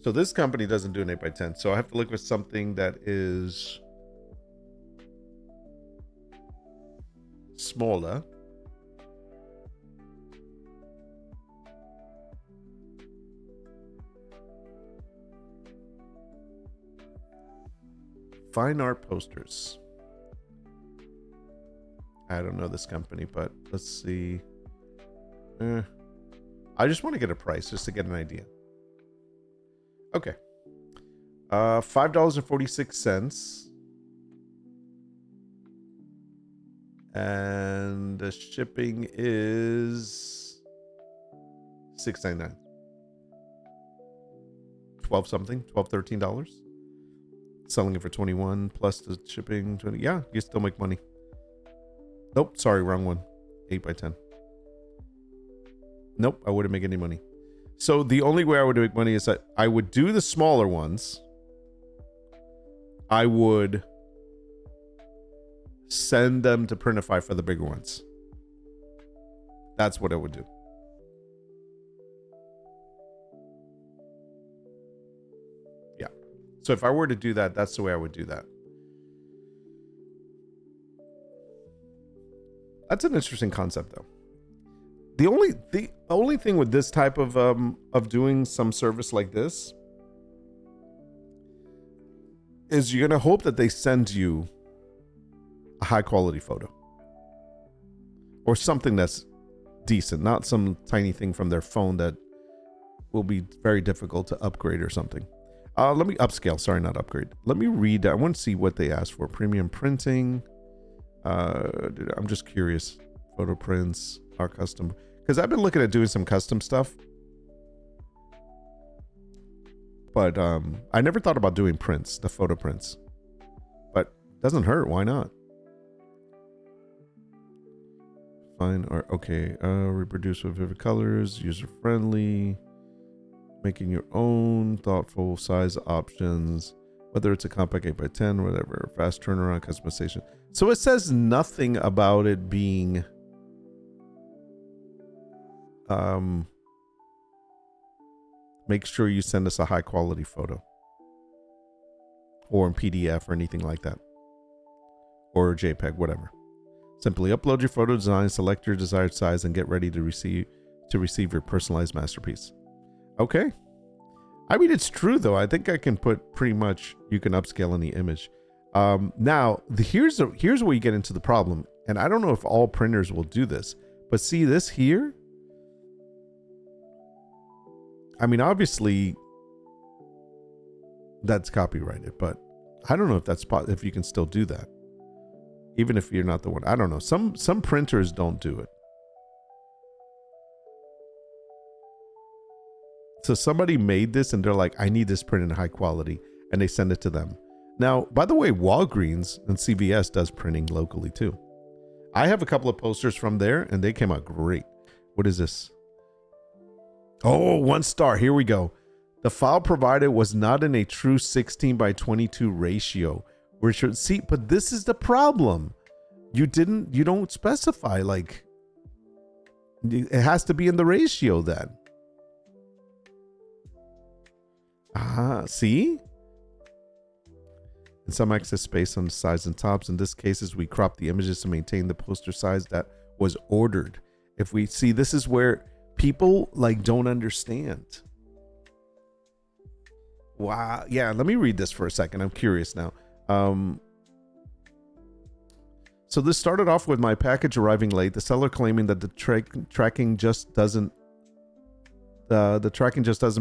So this company doesn't do an 8 by 10. So I have to look for something that is smaller. Fine art posters. I don't know this company, but let's see. I just want to get a price just to get an idea. Okay. $5.46. And the shipping is $6.99. 12 something, $13. Selling it for 21 plus the shipping 20. Yeah, you still make money. Nope, sorry, wrong one. 8 by 10. Nope, I wouldn't make any money. So the only way I would make money is that I would do the smaller ones. I would send them to Printify for the bigger ones. That's what I would do. Yeah. So if I were to do that, that's the way I would do that. That's an interesting concept, though. The only thing with this type of doing some service like this is you're gonna hope that they send you a high quality photo or something that's decent, not some tiny thing from their phone that will be very difficult to upgrade or something. Let me upscale. Sorry, not upgrade. Let me read. I want to see what they asked for. Premium printing. I'm just curious. Photo prints, our custom. Because I've been looking at doing some custom stuff. But I never thought about doing prints, the photo prints. But doesn't hurt. Why not? Fine art. Okay. Reproduce with vivid colors. User friendly. Making your own. Thoughtful size options. Whether it's a compact 8x10, whatever. Fast turnaround customization. So it says nothing about it being make sure you send us a high quality photo or in PDF or anything like that, or JPEG, whatever. Simply upload your photo design, select your desired size, and get ready to receive your personalized masterpiece. Okay. I mean, it's true though. I think I can put pretty much, you can upscale any image. Now here's where you get into the problem. And I don't know if all printers will do this, but see this here. I mean, obviously that's copyrighted, but I don't know if that's if you can still do that, even if you're not the one. I don't know. Some printers don't do it. So somebody made this and they're like, I need this print in high quality, and they send it to them. Now, by the way, Walgreens and CVS does printing locally too. I have a couple of posters from there and they came out great. What is this? Oh, 1 star. Here we go. The file provided was not in a true 16:22 ratio. We should see, but this is the problem. You don't specify, like, it has to be in the ratio then. See? In some excess space on the sides and tops. In this cases, we crop the images to maintain the poster size that was ordered. If we see, this is where people like don't understand. Wow. Yeah, let me read this for a second. I'm curious now. So this started off with my package arriving late, the seller claiming that the tracking just doesn't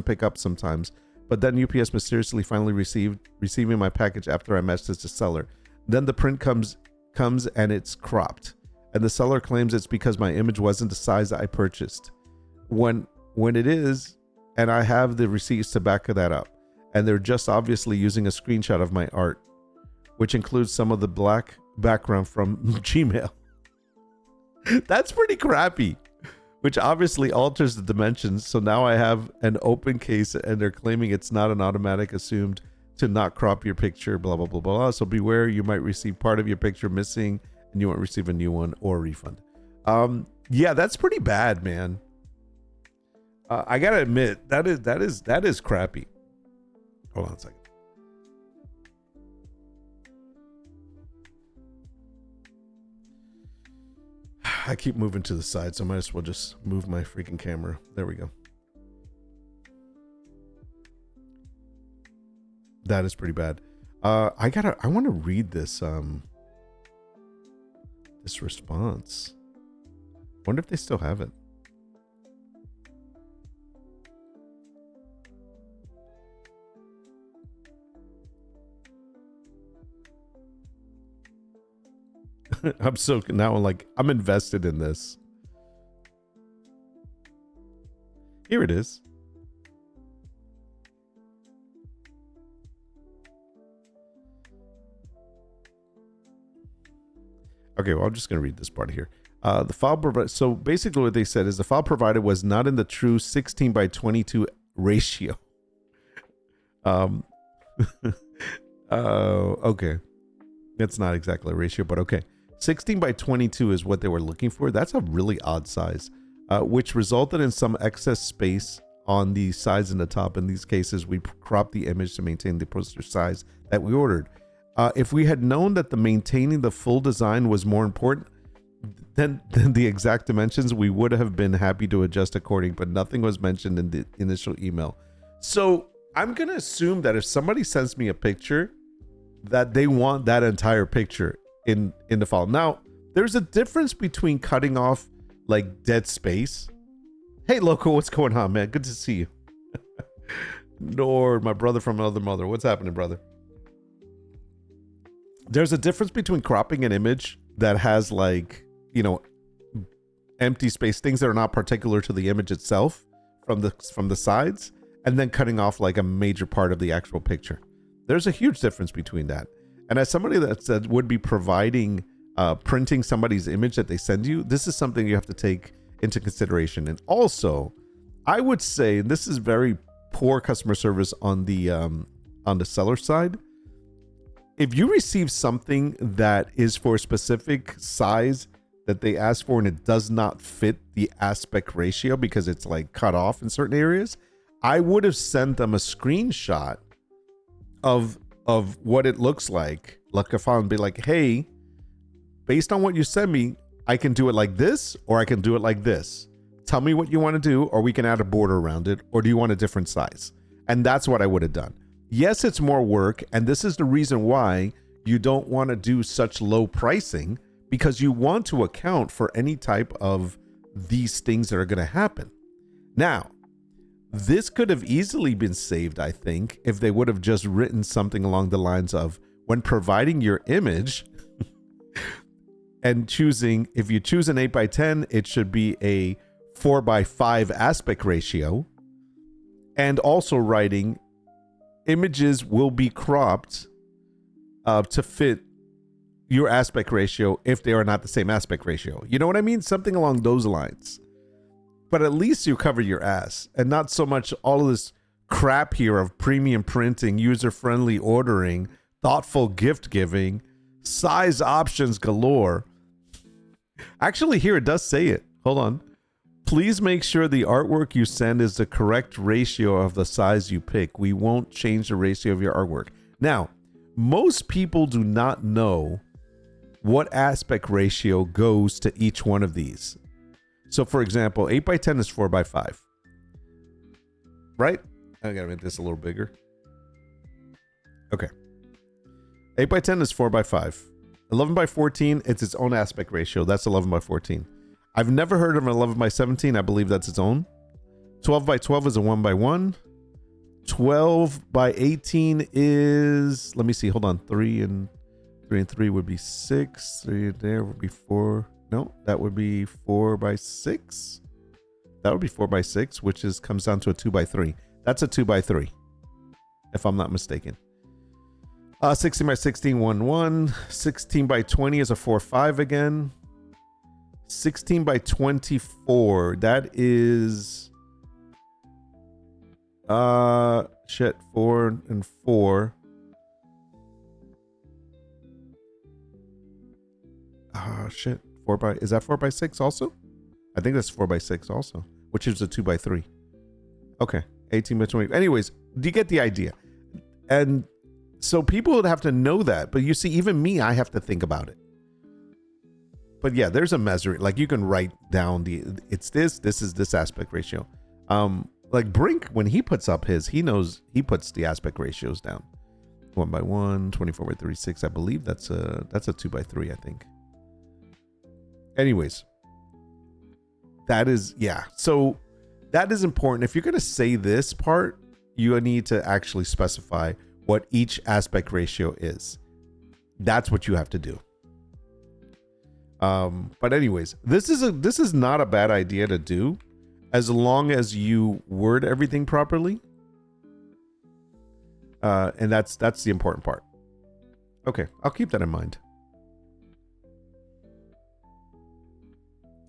pick up sometimes. But then UPS mysteriously finally receiving my package after I messaged the seller. Then the print comes and it's cropped. And the seller claims it's because my image wasn't the size that I purchased. When it is, and I have the receipts to back that up. And they're just obviously using a screenshot of my art, which includes some of the black background from Gmail. That's pretty crappy. Which obviously alters the dimensions. So now I have an open case and they're claiming it's not an automatic assumed to not crop your picture, blah, blah, blah, blah. So beware, you might receive part of your picture missing and you won't receive a new one or a refund. Yeah, that's pretty bad, man. I gotta admit, that is crappy. Hold on a second. I keep moving to the side, so I might as well just move my freaking camera. There we go. That is pretty bad. I want to read this this response. Wonder if they still have it. I'm so now like I'm invested in this. Here it is. Okay, well, I'm just gonna read this part here. The file provided. So basically, what they said is the file provided was not in the true 16 by 22 ratio. Um. Okay. That's not exactly a ratio, but okay. 16 by 22 is what they were looking for. That's a really odd size, which resulted in some excess space on the sides and the top. In these cases, we cropped the image to maintain the poster size that we ordered. If we had known that the maintaining the full design was more important than the exact dimensions, we would have been happy to adjust according, but nothing was mentioned in the initial email. So I'm going to assume that if somebody sends me a picture, that they want that entire picture in the file. Now, there's a difference between cutting off like dead space. Hey, Loco, what's going on, man? Good to see you. Nord, my brother from another mother. What's happening, brother? There's a difference between cropping an image that has like, you know, empty space, things that are not particular to the image itself from the sides, and then cutting off like a major part of the actual picture. There's a huge difference between that. And as somebody that would be providing, printing somebody's image that they send you, this is something you have to take into consideration. And also, I would say this is very poor customer service on the seller side. If you receive something that is for a specific size that they ask for and it does not fit the aspect ratio because it's like cut off in certain areas, I would have sent them a screenshot of what it looks like a file, and be like, hey, based on what you send me, I can do it like this, or I can do it like this. Tell me what you want to do, or we can add a border around it, or do you want a different size? And that's what I would have done. Yes, it's more work, and this is the reason why you don't want to do such low pricing, because you want to account for any type of these things that are going to happen. Now, this could have easily been saved, I think, if they would have just written something along the lines of, when providing your image and choosing, if you choose an 8x10, it should be a 4:5 aspect ratio. And also writing, images will be cropped to fit your aspect ratio if they are not the same aspect ratio. You know what I mean? Something along those lines. But at least you cover your ass, and not so much all of this crap here of premium printing, user-friendly ordering, thoughtful gift giving, size options galore. Actually, here it does say it. Hold on. Please make sure the artwork you send is the correct ratio of the size you pick. We won't change the ratio of your artwork. Now, most people do not know what aspect ratio goes to each one of these. So, for example, 8x10 is 4:5. Right? I gotta make this a little bigger. Okay. 8x10 is 4:5. 11:14, it's its own aspect ratio. That's 11:14. I've never heard of an 11:17. I believe that's its own. 12:12 is a 1:1. 12:18 is, let me see, hold on. 3 and 3 would be 6. 3 there would be 4. No, that would be 4:6. That would be 4:6, which comes down to a 2:3. That's a 2:3, if I'm not mistaken. 16:16, 1:1. 16:20 is a 4:5 again. 16:24, that is 4 and 4. Shit. 4 is that 4:6 also? I think that's 4:6 also, which is a 2:3. Okay. 18:20. Anyways, do you get the idea? And so people would have to know that, but you see, even me, I have to think about it. But yeah, there's a measure, like you can write down it's this is this aspect ratio. Like Brink, when he puts up his, he knows, he puts the aspect ratios down. 1:1, 24:36. I believe that's a 2:3, I think. Anyways, that is, yeah. So that is important. If you're going to say this part, you need to actually specify what each aspect ratio is. That's what you have to do. But anyways, this is not a bad idea to do, as long as you word everything properly. And that's the important part. Okay, I'll keep that in mind.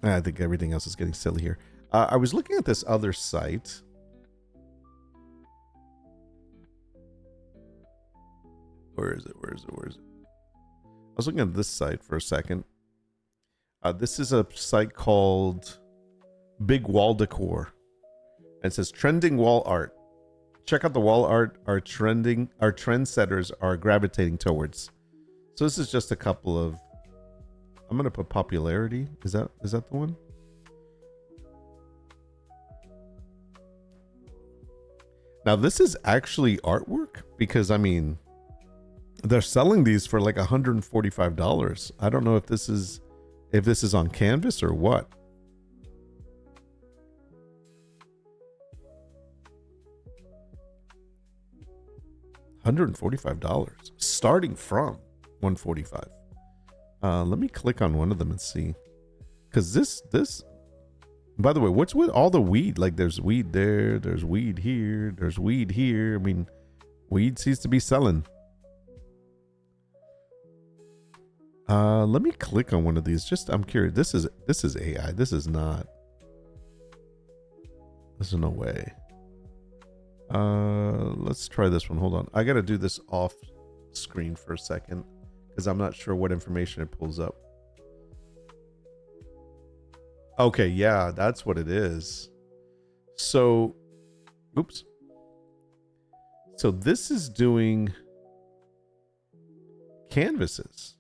I think everything else is getting silly here. I was looking at this other site. Where is it? Where is it? Where is it? I was looking at this site for a second. This is a site called Big Wall Decor. And it says trending wall art. Check out the wall art our trendsetters are gravitating towards. So this is just a couple of, I'm gonna put popularity. Is that the one? Now this is actually artwork, because I mean they're selling these for like $145. I don't know if this is on canvas or what. $145 starting from $145. Let me click on one of them and see, because this by the way, what's with all the weed? Like there's weed there, there's weed here, there's weed here. I mean, weed seems to be selling. Let me click on one of these. Just, I'm curious. This is AI. This is not. There's no way. Let's try this one. Hold on. I gotta do this off screen for a second, because I'm not sure what information it pulls up. Okay, yeah, that's what it is. So, oops. So this is doing canvases.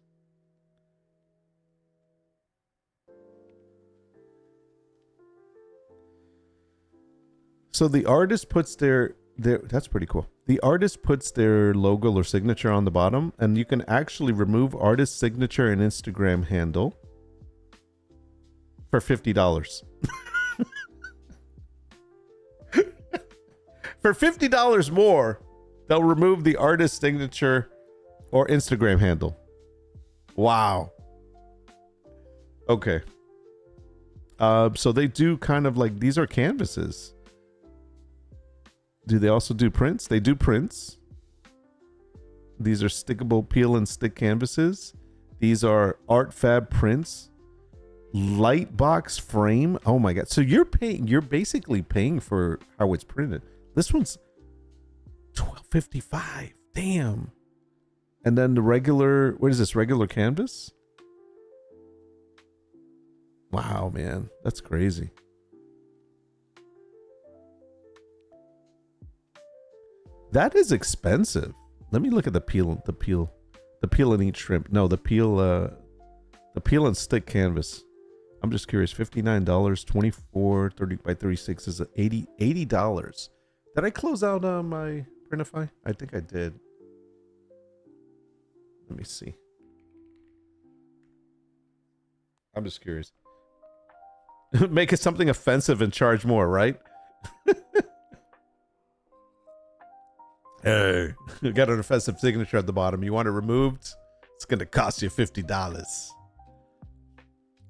So the artist puts their that's pretty cool. The artist puts their logo or signature on the bottom, and you can actually remove artist signature and Instagram handle for $50. For $50 more, they'll remove the artist signature or Instagram handle. Wow. Okay. So they do kind of like, these are canvases. Do they also do prints? They do prints. These are stickable peel and stick canvases. These are art fab prints. Light box frame. Oh my God. So you're basically paying for how it's printed. This one's $12.55. Damn. And then the regular, what is this? Regular canvas? Wow, man. That's crazy. That is expensive. Let me look at the peel and eat shrimp. No, the peel and stick canvas. I'm just curious. $59, 24, 30 by 36 is $80. Did I close out my Printify? I think I did. Let me see. I'm just curious. Make it something offensive and charge more, right? Hey, you got an offensive signature at the bottom. You want it removed? It's going to cost you $50.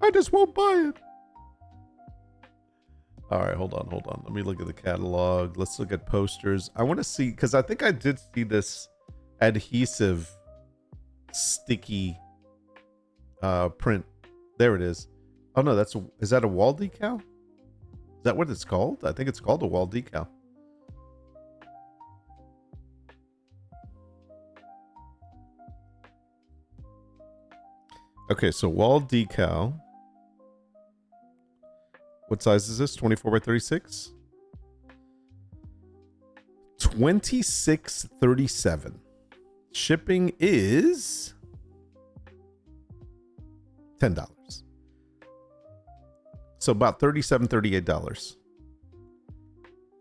I just won't buy it. All right, hold on. Let me look at the catalog. Let's look at posters. I want to see, because I think I did see this adhesive sticky print. There it is. Oh no, is that a wall decal? Is that what it's called? I think it's called a wall decal. Okay, so wall decal. What size is this? 24 by 36? 26.37. Shipping is $10. So about $37-$38.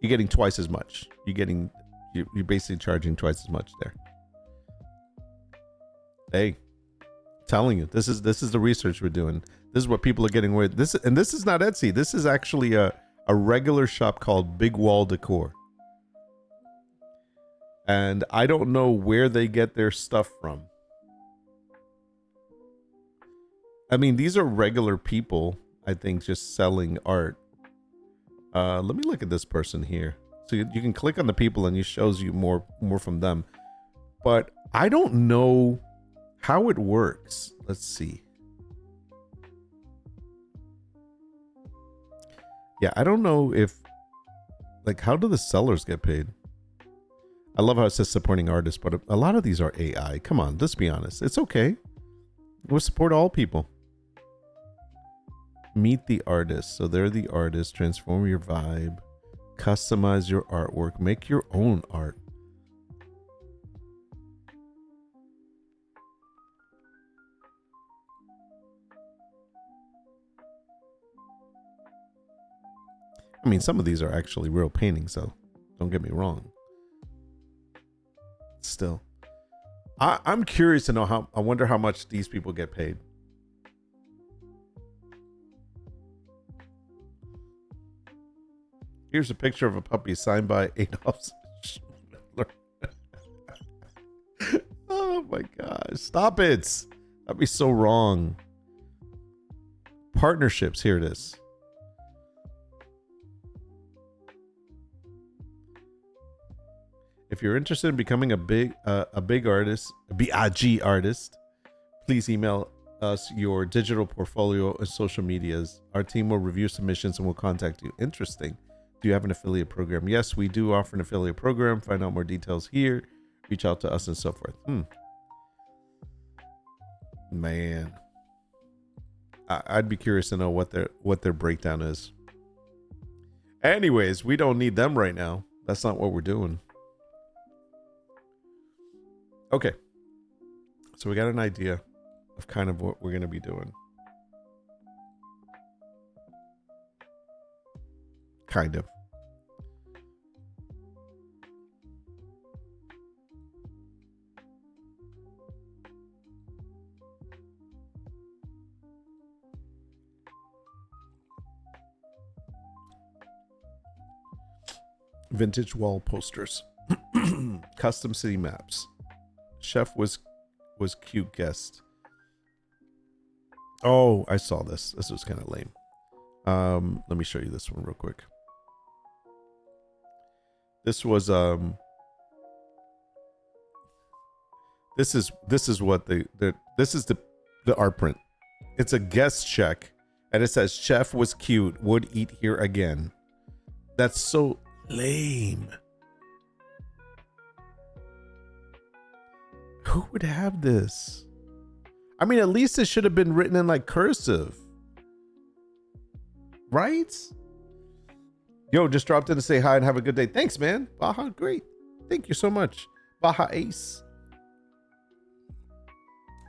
You're getting twice as much. You're basically charging twice as much there. Hey, telling you, this is the research we're doing. This is what people are getting away with. This is not Etsy. This is actually a regular shop called Big Wall Decor. And I don't know where they get their stuff from. I mean, these are regular people, I think, just selling art. Let me look at this person here. So you can click on the people and it shows you more from them. But I don't know how it works. Let's see. Yeah, I don't know if, like, how do the sellers get paid? I love how it says supporting artists, but a lot of these are AI. Come on, let's be honest. It's okay. We'll support all people. Meet the artist. So they're the artist. Transform your vibe. Customize your artwork. Make your own art. I mean, some of these are actually real paintings, so don't get me wrong. Still, I'm curious to know how. I wonder how much these people get paid. Here's a picture of a puppy signed by Adolf Hitler. Oh my gosh! Stop it! That'd be so wrong. Partnerships. Here it is. If you're interested in becoming a big artist, a BIG artist, please email us your digital portfolio and social medias. Our team will review submissions and will contact you. Interesting. Do you have an affiliate program? Yes, we do offer an affiliate program. Find out more details here. Reach out to us and so forth. Man, I'd be curious to know what their breakdown is. Anyways, we don't need them right now. That's not what we're doing. Okay, so we got an idea of kind of what we're going to be doing. Kind of. Vintage wall posters. Custom city maps. Chef was cute guest. Oh, I saw this. This was kind of lame. Let me show you this one real quick. This was this is what this is the art print. It's a guest check and it says chef was cute, would eat here again. That's so lame. Who would have this? I mean, at least it should have been written in like cursive. Right? Yo, just dropped in to say hi and have a good day. Thanks, man. Baja, great. Thank you so much. Baja Ace.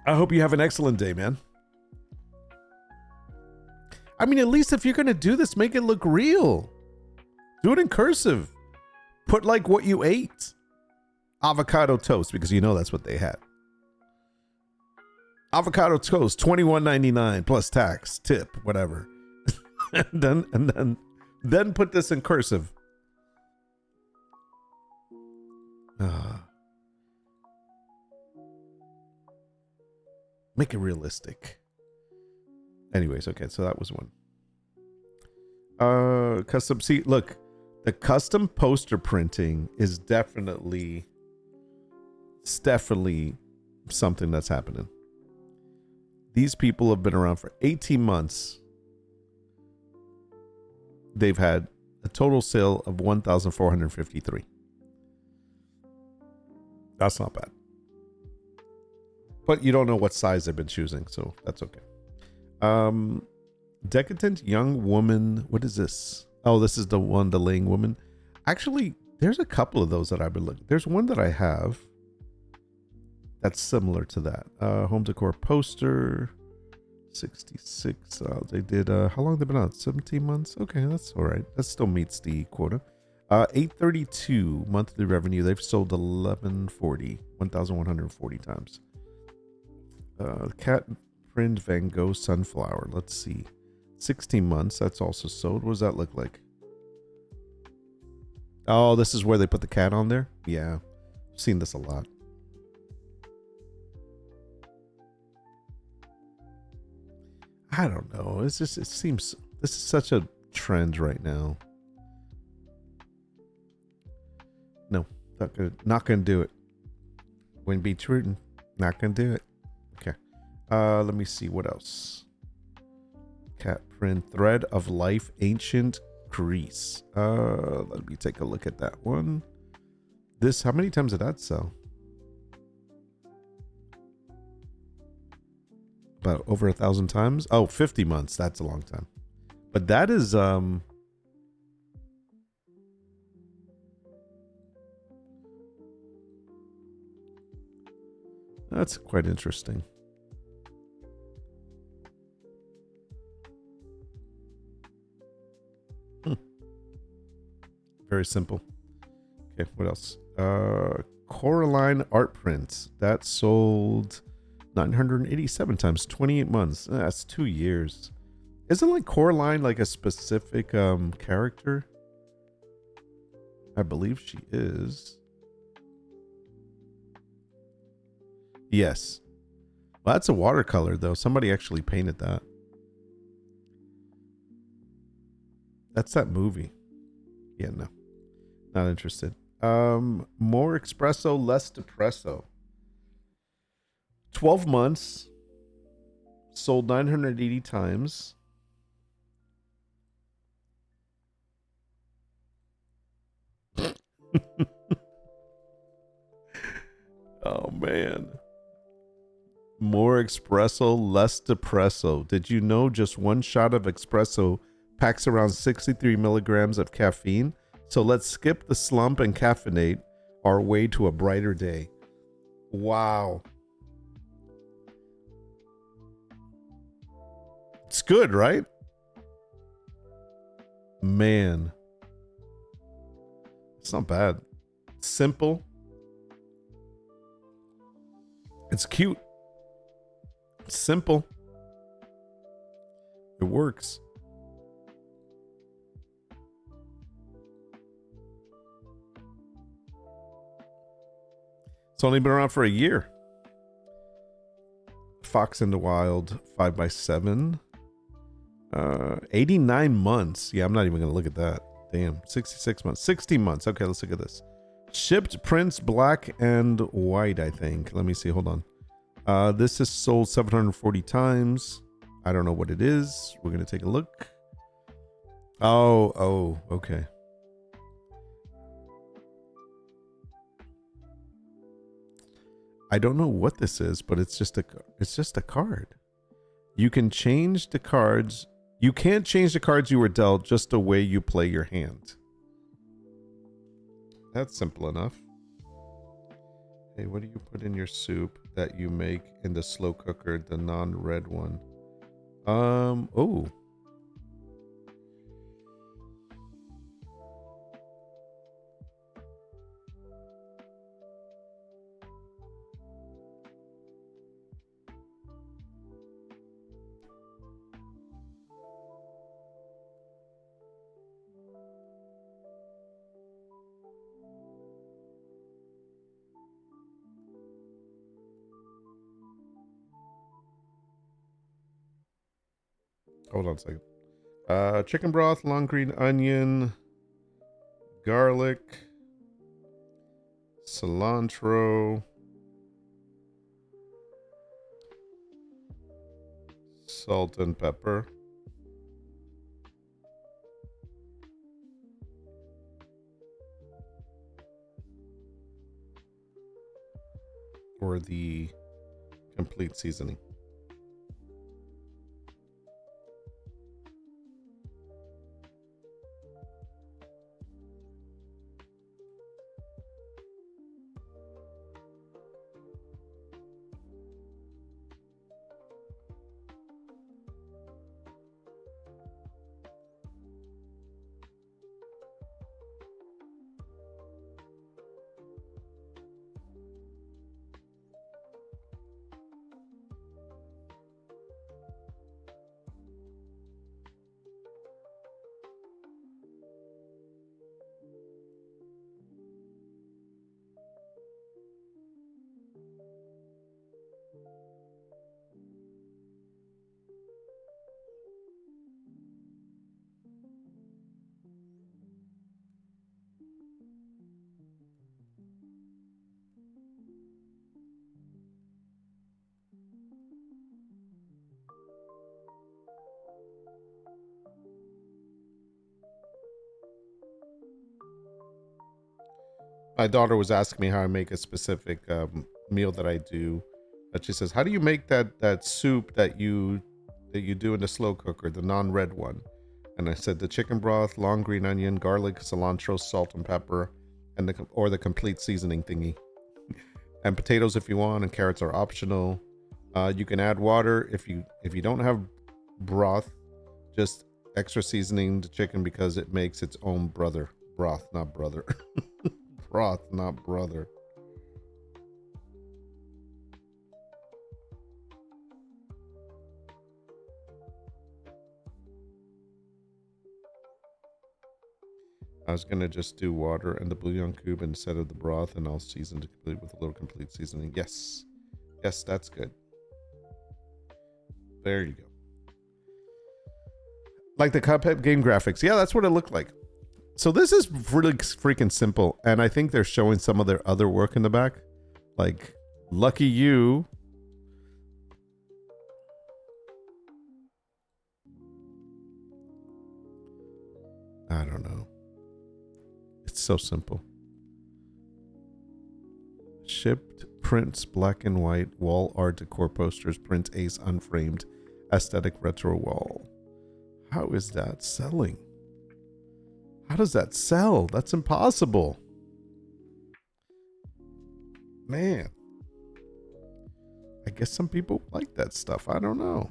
I hope you have an excellent day, man. I mean, at least if you're going to do this, make it look real. Do it in cursive. Put like what you ate. Avocado toast, because you know that's what they had. Avocado toast, $21.99 plus tax, tip, whatever. and then put this in cursive. Make it realistic. Anyways, okay, so that was one. Custom. See, look, the custom poster printing is definitely something that's happening. These people have been around for 18 months. They've had a total sale of 1,453. That's not bad. But you don't know what size they've been choosing, so that's okay. Decadent young woman. What is this? Oh, this is the one, the laying woman. Actually, there's a couple of those that I've been looking. There's one that I have that's similar to that. Home decor poster. 66. They did how long have they been out? 17 months. Okay, that's all right. That still meets the quota. 832 monthly revenue. They've sold 1,140 times. Cat print Van Gogh sunflower. Let's see. 16 months. That's also sold. What does that look like? Oh, this is where they put the cat on there? Yeah. I've seen this a lot. I don't know. It's just, it seems this is such a trend right now. No, not gonna do it. Wouldn't be true. Not gonna do it. Okay. Let me see what else. Cat print thread of life, ancient Grease. Let me take a look at that one. This, how many times did that sell? About over 1,000 times. Oh, 50 months. That's a long time. But that is that's quite interesting. Very simple. Okay, what else? Coraline art prints. That sold 987 times, 28 months. That's 2 years. Isn't like Coraline like a specific character? I believe she is. Yes. Well, that's a watercolor though. Somebody actually painted that. That's that movie. Yeah, no. Not interested. More espresso, less depresso. 12 months. Sold 980 times. Oh man. More espresso, less depresso. Did you know just one shot of espresso packs around 63 milligrams of caffeine? So let's skip the slump and caffeinate our way to a brighter day. Wow. It's good, right? Man. It's not bad. It's simple. It's cute. It's simple. It works. It's only been around for a year. Fox in the Wild 5x7. 89 months. Yeah, I'm not even going to look at that. Damn. 66 months. 60 months. Okay, let's look at this. Shipped prints black and white, I think. Let me see. Hold on. This is sold 740 times. I don't know what it is. We're going to take a look. Oh, okay. I don't know what this is, but it's just a card. You can change the cards. You can't change the cards you were dealt, just the way you play your hand. That's simple enough. Hey, what do you put in your soup that you make in the slow cooker, the non-red one? Oh. Hold on a second. Chicken broth, long green onion, garlic, cilantro, salt and pepper. Or the complete seasoning. My daughter was asking me how I make a specific meal that I do. But she says, "How do you make that soup that you do in the slow cooker, the non-red one?" And I said, "The chicken broth, long green onion, garlic, cilantro, salt, and pepper, and the complete seasoning thingy, and potatoes if you want, and carrots are optional. You can add water if you don't have broth, just extra seasoning the chicken because it makes its own broth, not brother." Broth, not brother. I was gonna just do water and the bouillon cube instead of the broth, and I'll season it complete with a little complete seasoning. Yes, yes, that's good. There you go. Like the Cuphead game graphics. Yeah, that's what it looked like. So this is really freaking simple, and I think they're showing some of their other work in the back. Like, lucky you. I don't know. It's so simple. Shipped prints, black and white, wall art decor posters, print ace unframed, aesthetic retro wall. How is that selling? How does that sell? That's impossible. Man. I guess some people like that stuff. I don't know.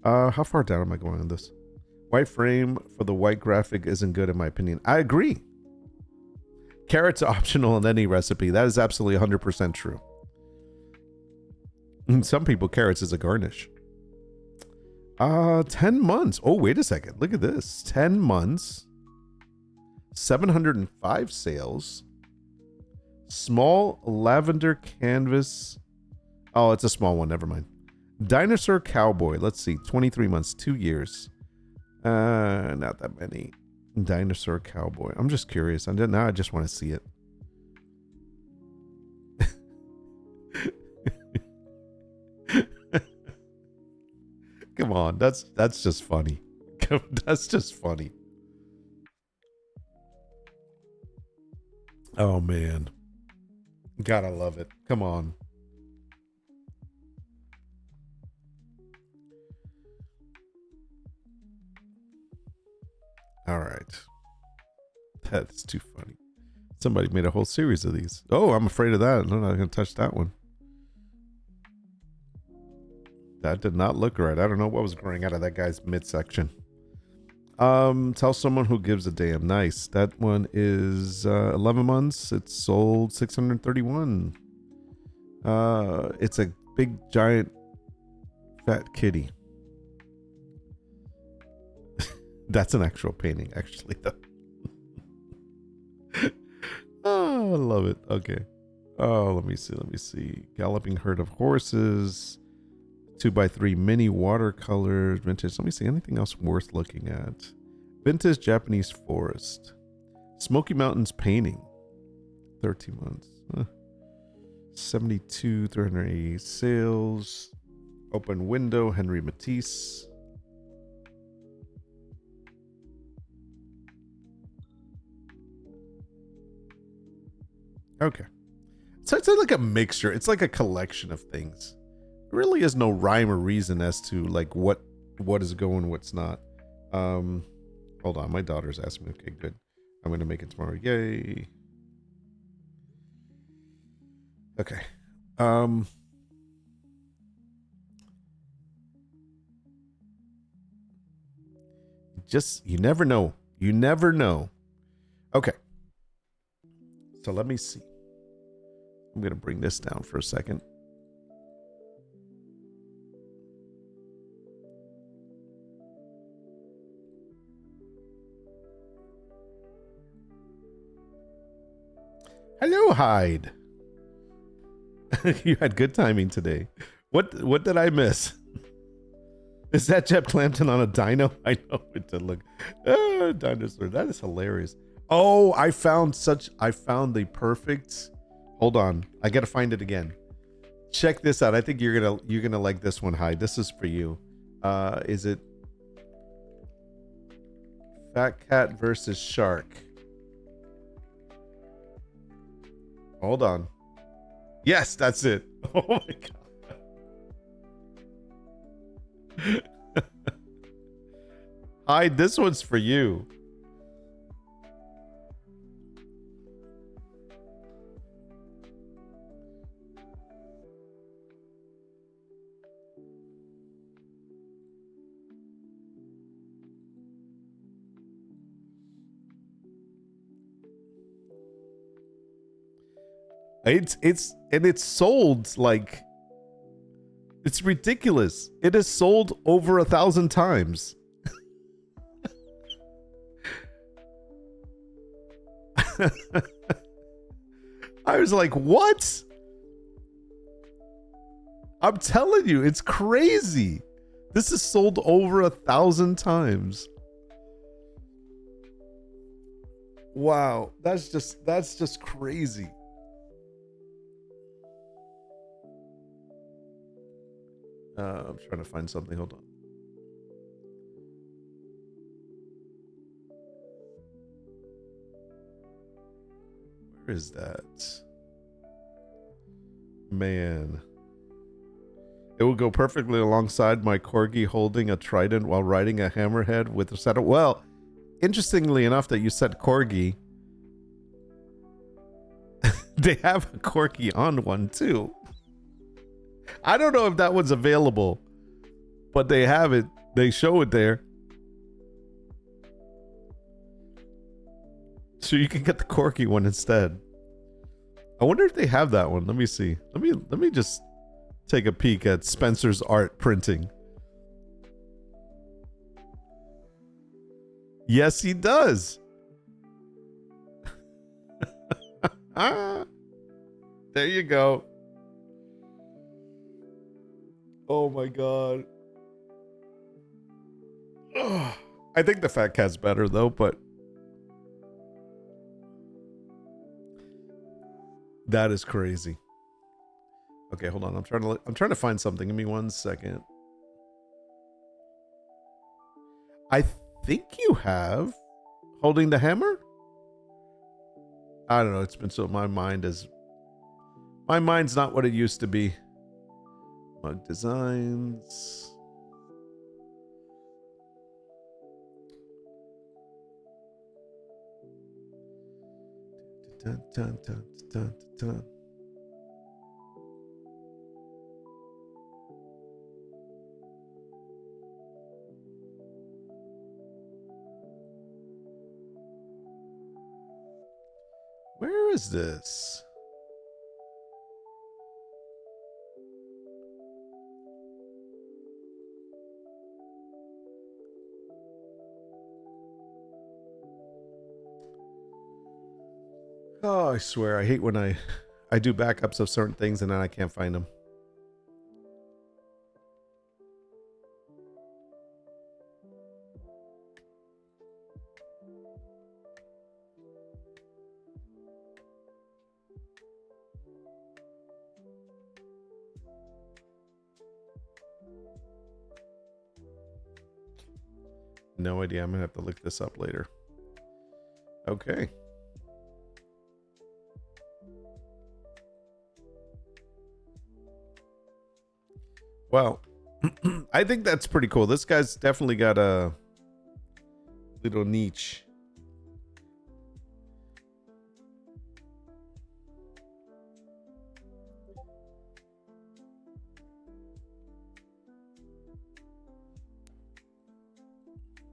How far down am I going on this? White frame for the white graphic isn't good in my opinion. I agree. Carrots are optional in any recipe. That is absolutely 100% true. In some people, carrots is a garnish. 10 months. Oh, wait a second. Look at this. 10 months. 705 sales. Small lavender canvas. Oh, it's a small one. Never mind. Dinosaur Cowboy. Let's see. 23 months. 2 years. Not that many. Dinosaur Cowboy. I'm just curious. Now I just want to see it. Come on. That's just funny. That's just funny. Oh, man. Gotta love it. Come on. All right. That's too funny. Somebody made a whole series of these. Oh, I'm afraid of that. I'm not going to touch that one. That did not look right. I don't know what was growing out of that guy's midsection. Tell someone who gives a damn. Nice. That one is 11 months. It's sold 631. It's a big giant fat kitty. That's an actual painting, actually, though. Oh, I love it. Okay. Oh, let me see. Galloping herd of horses. 2x3 mini watercolors. Vintage. Let me see. Anything else worth looking at? Vintage Japanese forest. Smoky Mountains painting. 13 months. 72, 380 sales. Open window. Henry Matisse. Okay. So it's like a mixture. It's like a collection of things. There really is no rhyme or reason as to like what is going, what's not. Hold on. My daughter's asking me. Okay, good. I'm going to make it tomorrow. Yay. Okay. Just, you never know. You never know. Okay. So let me see. I'm going to bring this down for a second. Hello, Hyde. You had good timing today. What did I miss? Is that Jeb Clampton on a dino? I know it did look. Dinosaur. That is hilarious. Oh, I found the perfect. Hold on. I got to find it again. Check this out. I think you're gonna like this one, Hyde. This is for you. Is it Fat Cat versus Shark? Hold on. Yes, that's it. Oh my god. Hi, this one's for you. It's sold like, it's ridiculous. It is sold over 1,000 times. I was like, what? I'm telling you, it's crazy. This is sold over 1,000 times. Wow, that's just crazy. I'm trying to find something. Hold on. Where is that? Man. It will go perfectly alongside my corgi holding a trident while riding a hammerhead with a saddle. Well, interestingly enough that you said corgi, they have a corgi on one too. I don't know if that one's available, but they have it. They show it there. So you can get the corgi one instead. I wonder if they have that one. Let me see. Let me just take a peek at Spencer's art printing. Yes, he does. There you go. Oh my god. Ugh. I think the Fat Cat's better though, but that is crazy. Okay, hold on. I'm trying to find something. Give me 1 second. I think you have holding the hammer. I don't know. It's been so my mind's not what it used to be. Mug designs. Dun, dun, dun, dun, dun. Where is this? Oh, I swear, I hate when I do backups of certain things and then I can't find them. No idea. I'm gonna have to look this up later. Okay. Well, I think that's pretty cool. This guy's definitely got a little niche.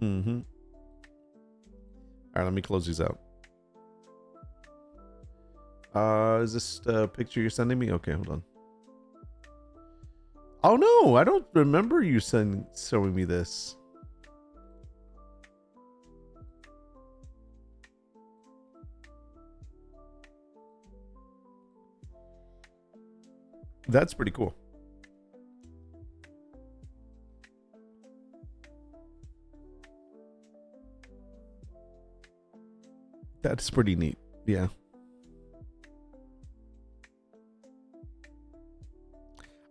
Mm-hmm. All right, let me close these out. Is this the picture you're sending me? Okay, hold on. Oh no, I don't remember you showing me this. That's pretty cool. That's pretty neat. Yeah.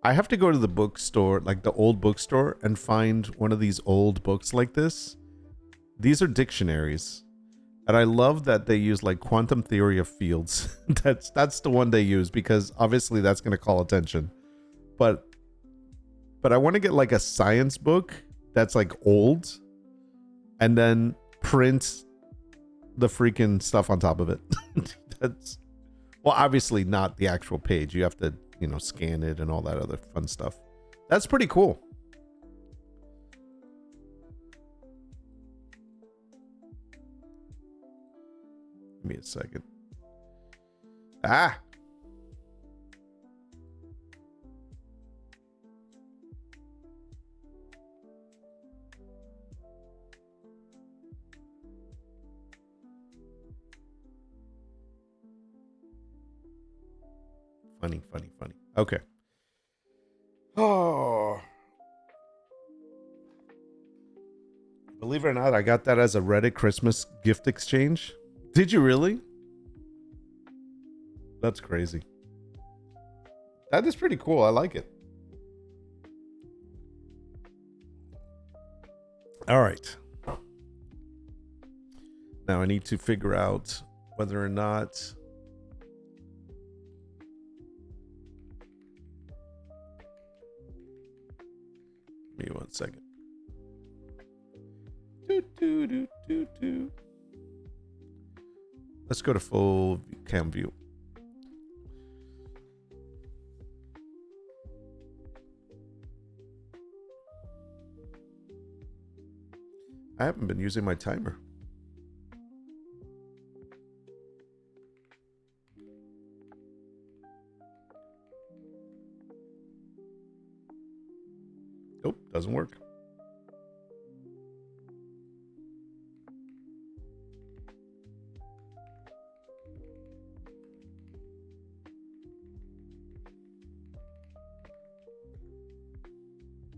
I have to go to the bookstore, like the old bookstore, and find one of these old books like this. These are dictionaries. And I love that they use like quantum theory of fields. That's the one they use because obviously that's going to call attention. But I want to get like a science book that's like old and then print the freaking stuff on top of it. That's, well, obviously not the actual page. You have to, scan it and all that other fun stuff. That's pretty cool. Give me a second. Ah. Funny. Okay. Oh. Believe it or not, I got that as a Reddit Christmas gift exchange. Did you really? That's crazy. That is pretty cool. I like it. All right. Now I need to figure out whether or not give me 1 second. Let's go to full cam view. I haven't been using my timer. Nope, doesn't work.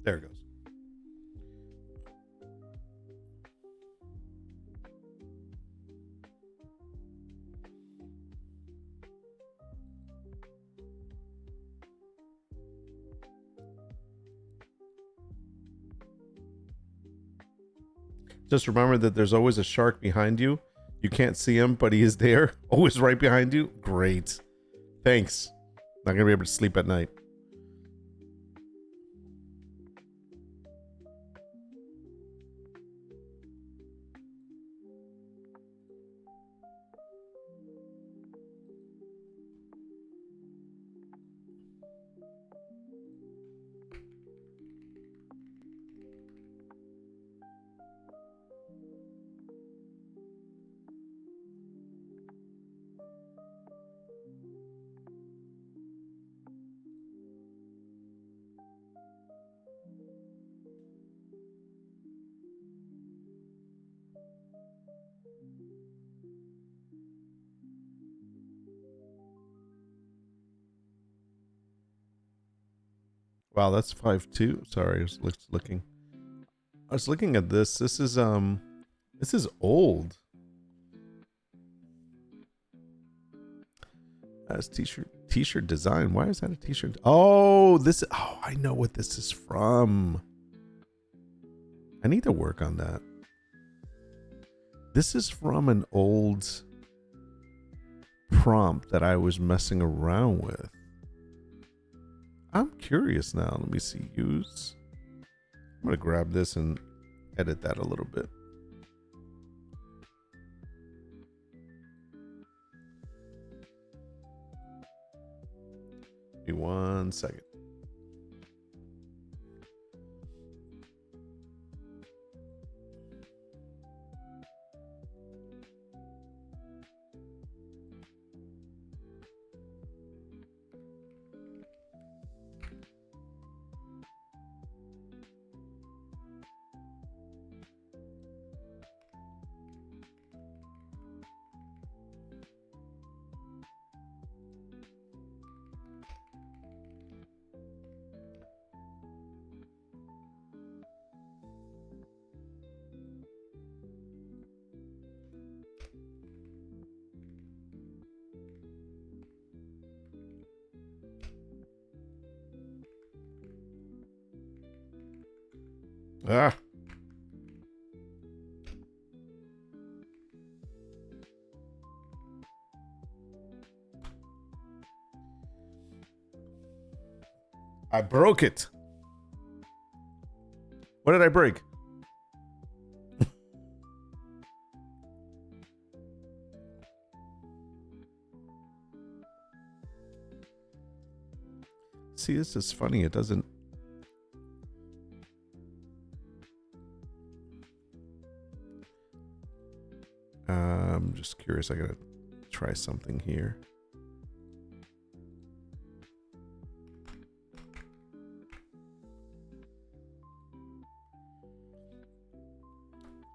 There it goes. Just remember that there's always a shark behind you. You can't see him, but he is there. Always right behind you. Great. Thanks. Not gonna be able to sleep at night. Wow, that's 5.2. Sorry, I was looking. I was looking at this. This is old. That's t-shirt design. Why is that a t-shirt? Oh, I know what this is from. I need to work on that. This is from an old prompt that I was messing around with. I'm curious now. Let me see. Use. I'm going to grab this and edit that a little bit. Give me 1 second. Ah. I broke it. What did I break? See, this is funny. It doesn't. I'm just curious. I gotta try something here.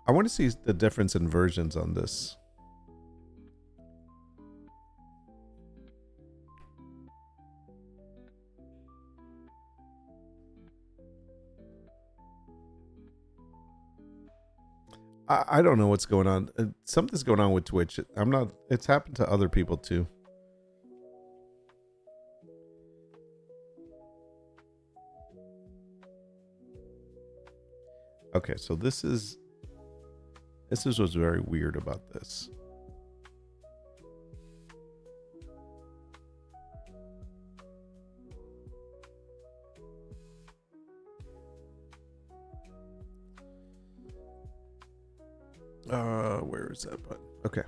I want to see the difference in versions on this. I don't know what's going on. Something's going on with Twitch. I'm not. It's happened to other people too. Okay, so this is what's very weird about this. Where is that button? Okay.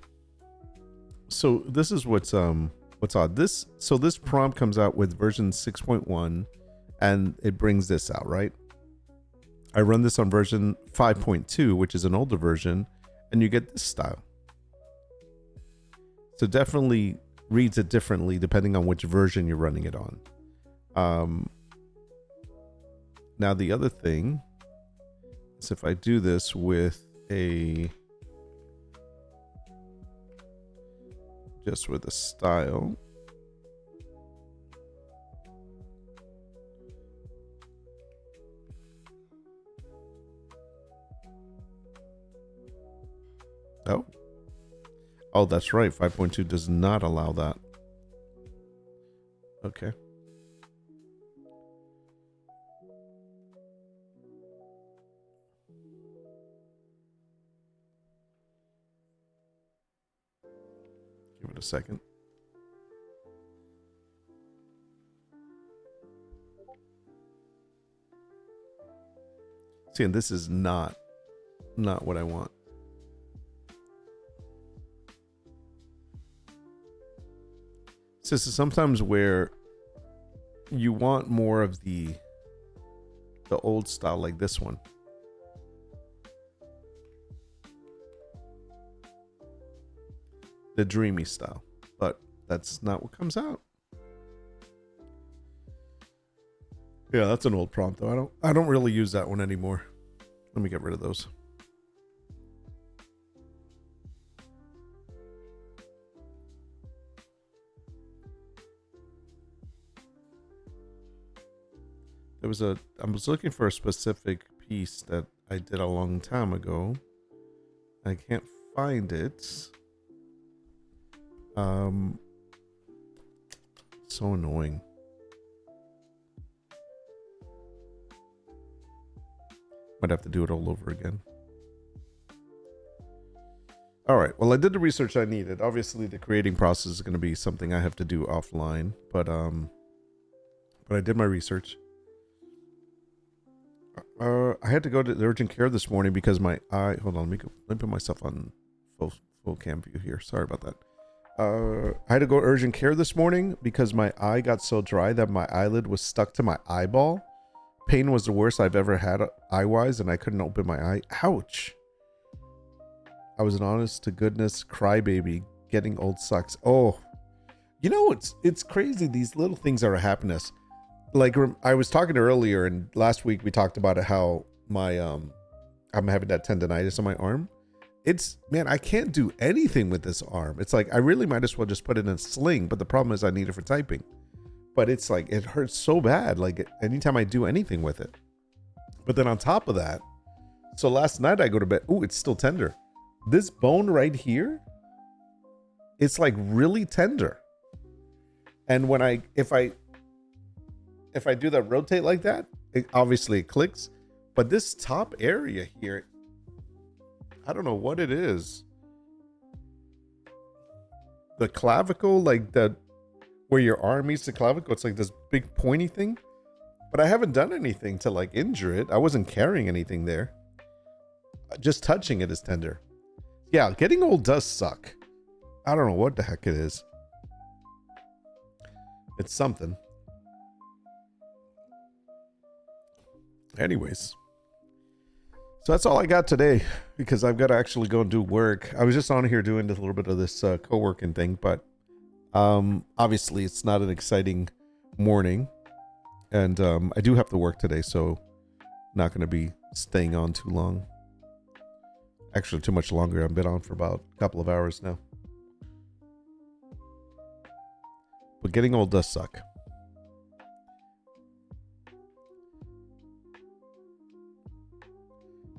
So this is what's odd. This prompt comes out with version 6.1 and it brings this out, right? I run this on version 5.2, which is an older version, and you get this style. So definitely reads it differently depending on which version you're running it on. Now the other thing is if I do this with just with a style. Oh, that's right. 5.2 does not allow that. Okay. Give it a second. See, and this is not what I want. So this is sometimes where you want more of the old style, like this one. The dreamy style, but that's not what comes out. Yeah, that's an old prompt though. I don't really use that one anymore. Let me get rid of those. I was looking for a specific piece that I did a long time ago. I can't find it. So annoying. Might have to do it all over again. All right. Well, I did the research I needed. Obviously, the creating process is going to be something I have to do offline, but I did my research. I had to go to the urgent care this morning because my eye. Hold on, let me put myself on full cam view here. Sorry about that. I had to go to urgent care this morning because my eye got so dry that my eyelid was stuck to my eyeball. Pain was the worst I've ever had eye-wise, and I couldn't open my eye. Ouch. I was an honest to goodness crybaby. Getting old sucks. Oh, you know, it's crazy. These little things are happening to us. Like I was talking earlier, and last week we talked about how my I'm having that tendonitis on my arm. Man, I can't do anything with this arm. It's like I really might as well just put it in a sling, but the problem is I need it for typing. But it's like it hurts so bad, like anytime I do anything with it. But then on top of that, so last night I go to bed. Ooh, it's still tender. This bone right here, it's like really tender. And when if I do that rotate like that, obviously it clicks. But this top area here, I don't know what it is. The clavicle, like where your arm meets the clavicle, it's like this big pointy thing. But I haven't done anything to like injure it. I wasn't carrying anything there. Just touching it is tender. Yeah, getting old does suck. I don't know what the heck it is. It's something. Anyways. So that's all I got today because I've got to actually go and do work. I was just on here doing a little bit of this co-working thing, but obviously it's not an exciting morning. And I do have to work today, so not going to be staying on too long. Actually, too much longer. I've been on for about a couple of hours now. But getting old does suck.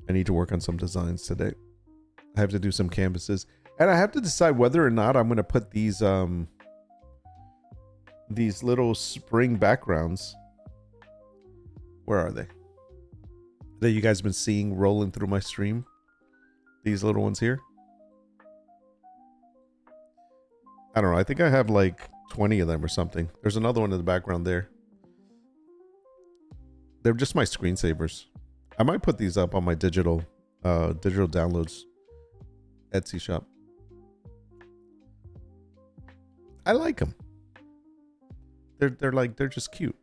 I need to work on some designs today. I have to do some canvases. And I have to decide whether or not I'm going to put these little spring backgrounds. Where are they? That you guys have been seeing rolling through my stream. These little ones here. I don't know. I think I have like 20 of them or something. There's another one in the background there. They're just my screensavers. I might put these up on my digital downloads Etsy shop. I like them. They're just cute.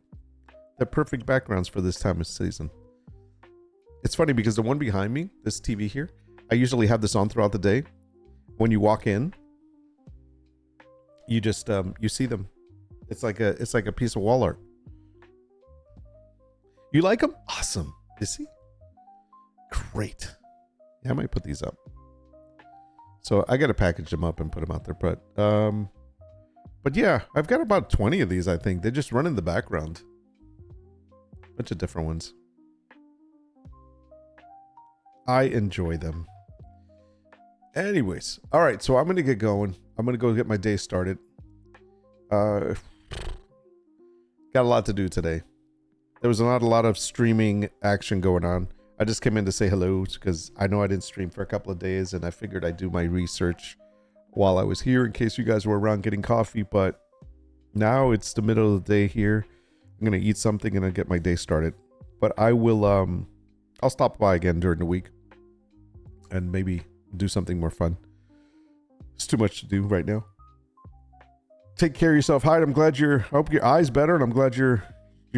They're perfect backgrounds for this time of season. It's funny because the one behind me, this TV here, I usually have this on throughout the day. When you walk in, you just you see them. It's like a piece of wall art. You like them? Awesome. You see? Great. Yeah, I might put these up. So I got to package them up and put them out there. But yeah, I've got about 20 of these, I think. They just run in the background. Bunch of different ones. I enjoy them. Anyways. All right, so I'm going to get going. I'm going to go get my day started. Got a lot to do today. There was not a lot of streaming action going on. I just came in to say hello because I know I didn't stream for a couple of days and I figured I'd do my research while I was here in case you guys were around getting coffee. But now it's the middle of the day here. I'm going to eat something and I'll get my day started. But I will, I'll stop by again during the week and maybe do something more fun. It's too much to do right now. Take care of yourself. Hyde, I'm glad I hope your eye's better and I'm glad you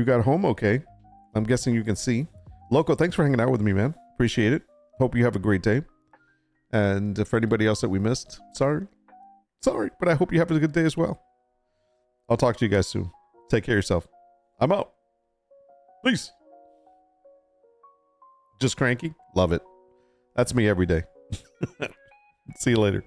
got home okay. I'm guessing you can see. Loco, thanks for hanging out with me, man. Appreciate it. Hope you have a great day. And for anybody else that we missed, sorry, but I hope you have a good day as well. I'll talk to you guys soon. Take care of yourself. I'm out. Peace. Just cranky? Love it. That's me every day. See you later.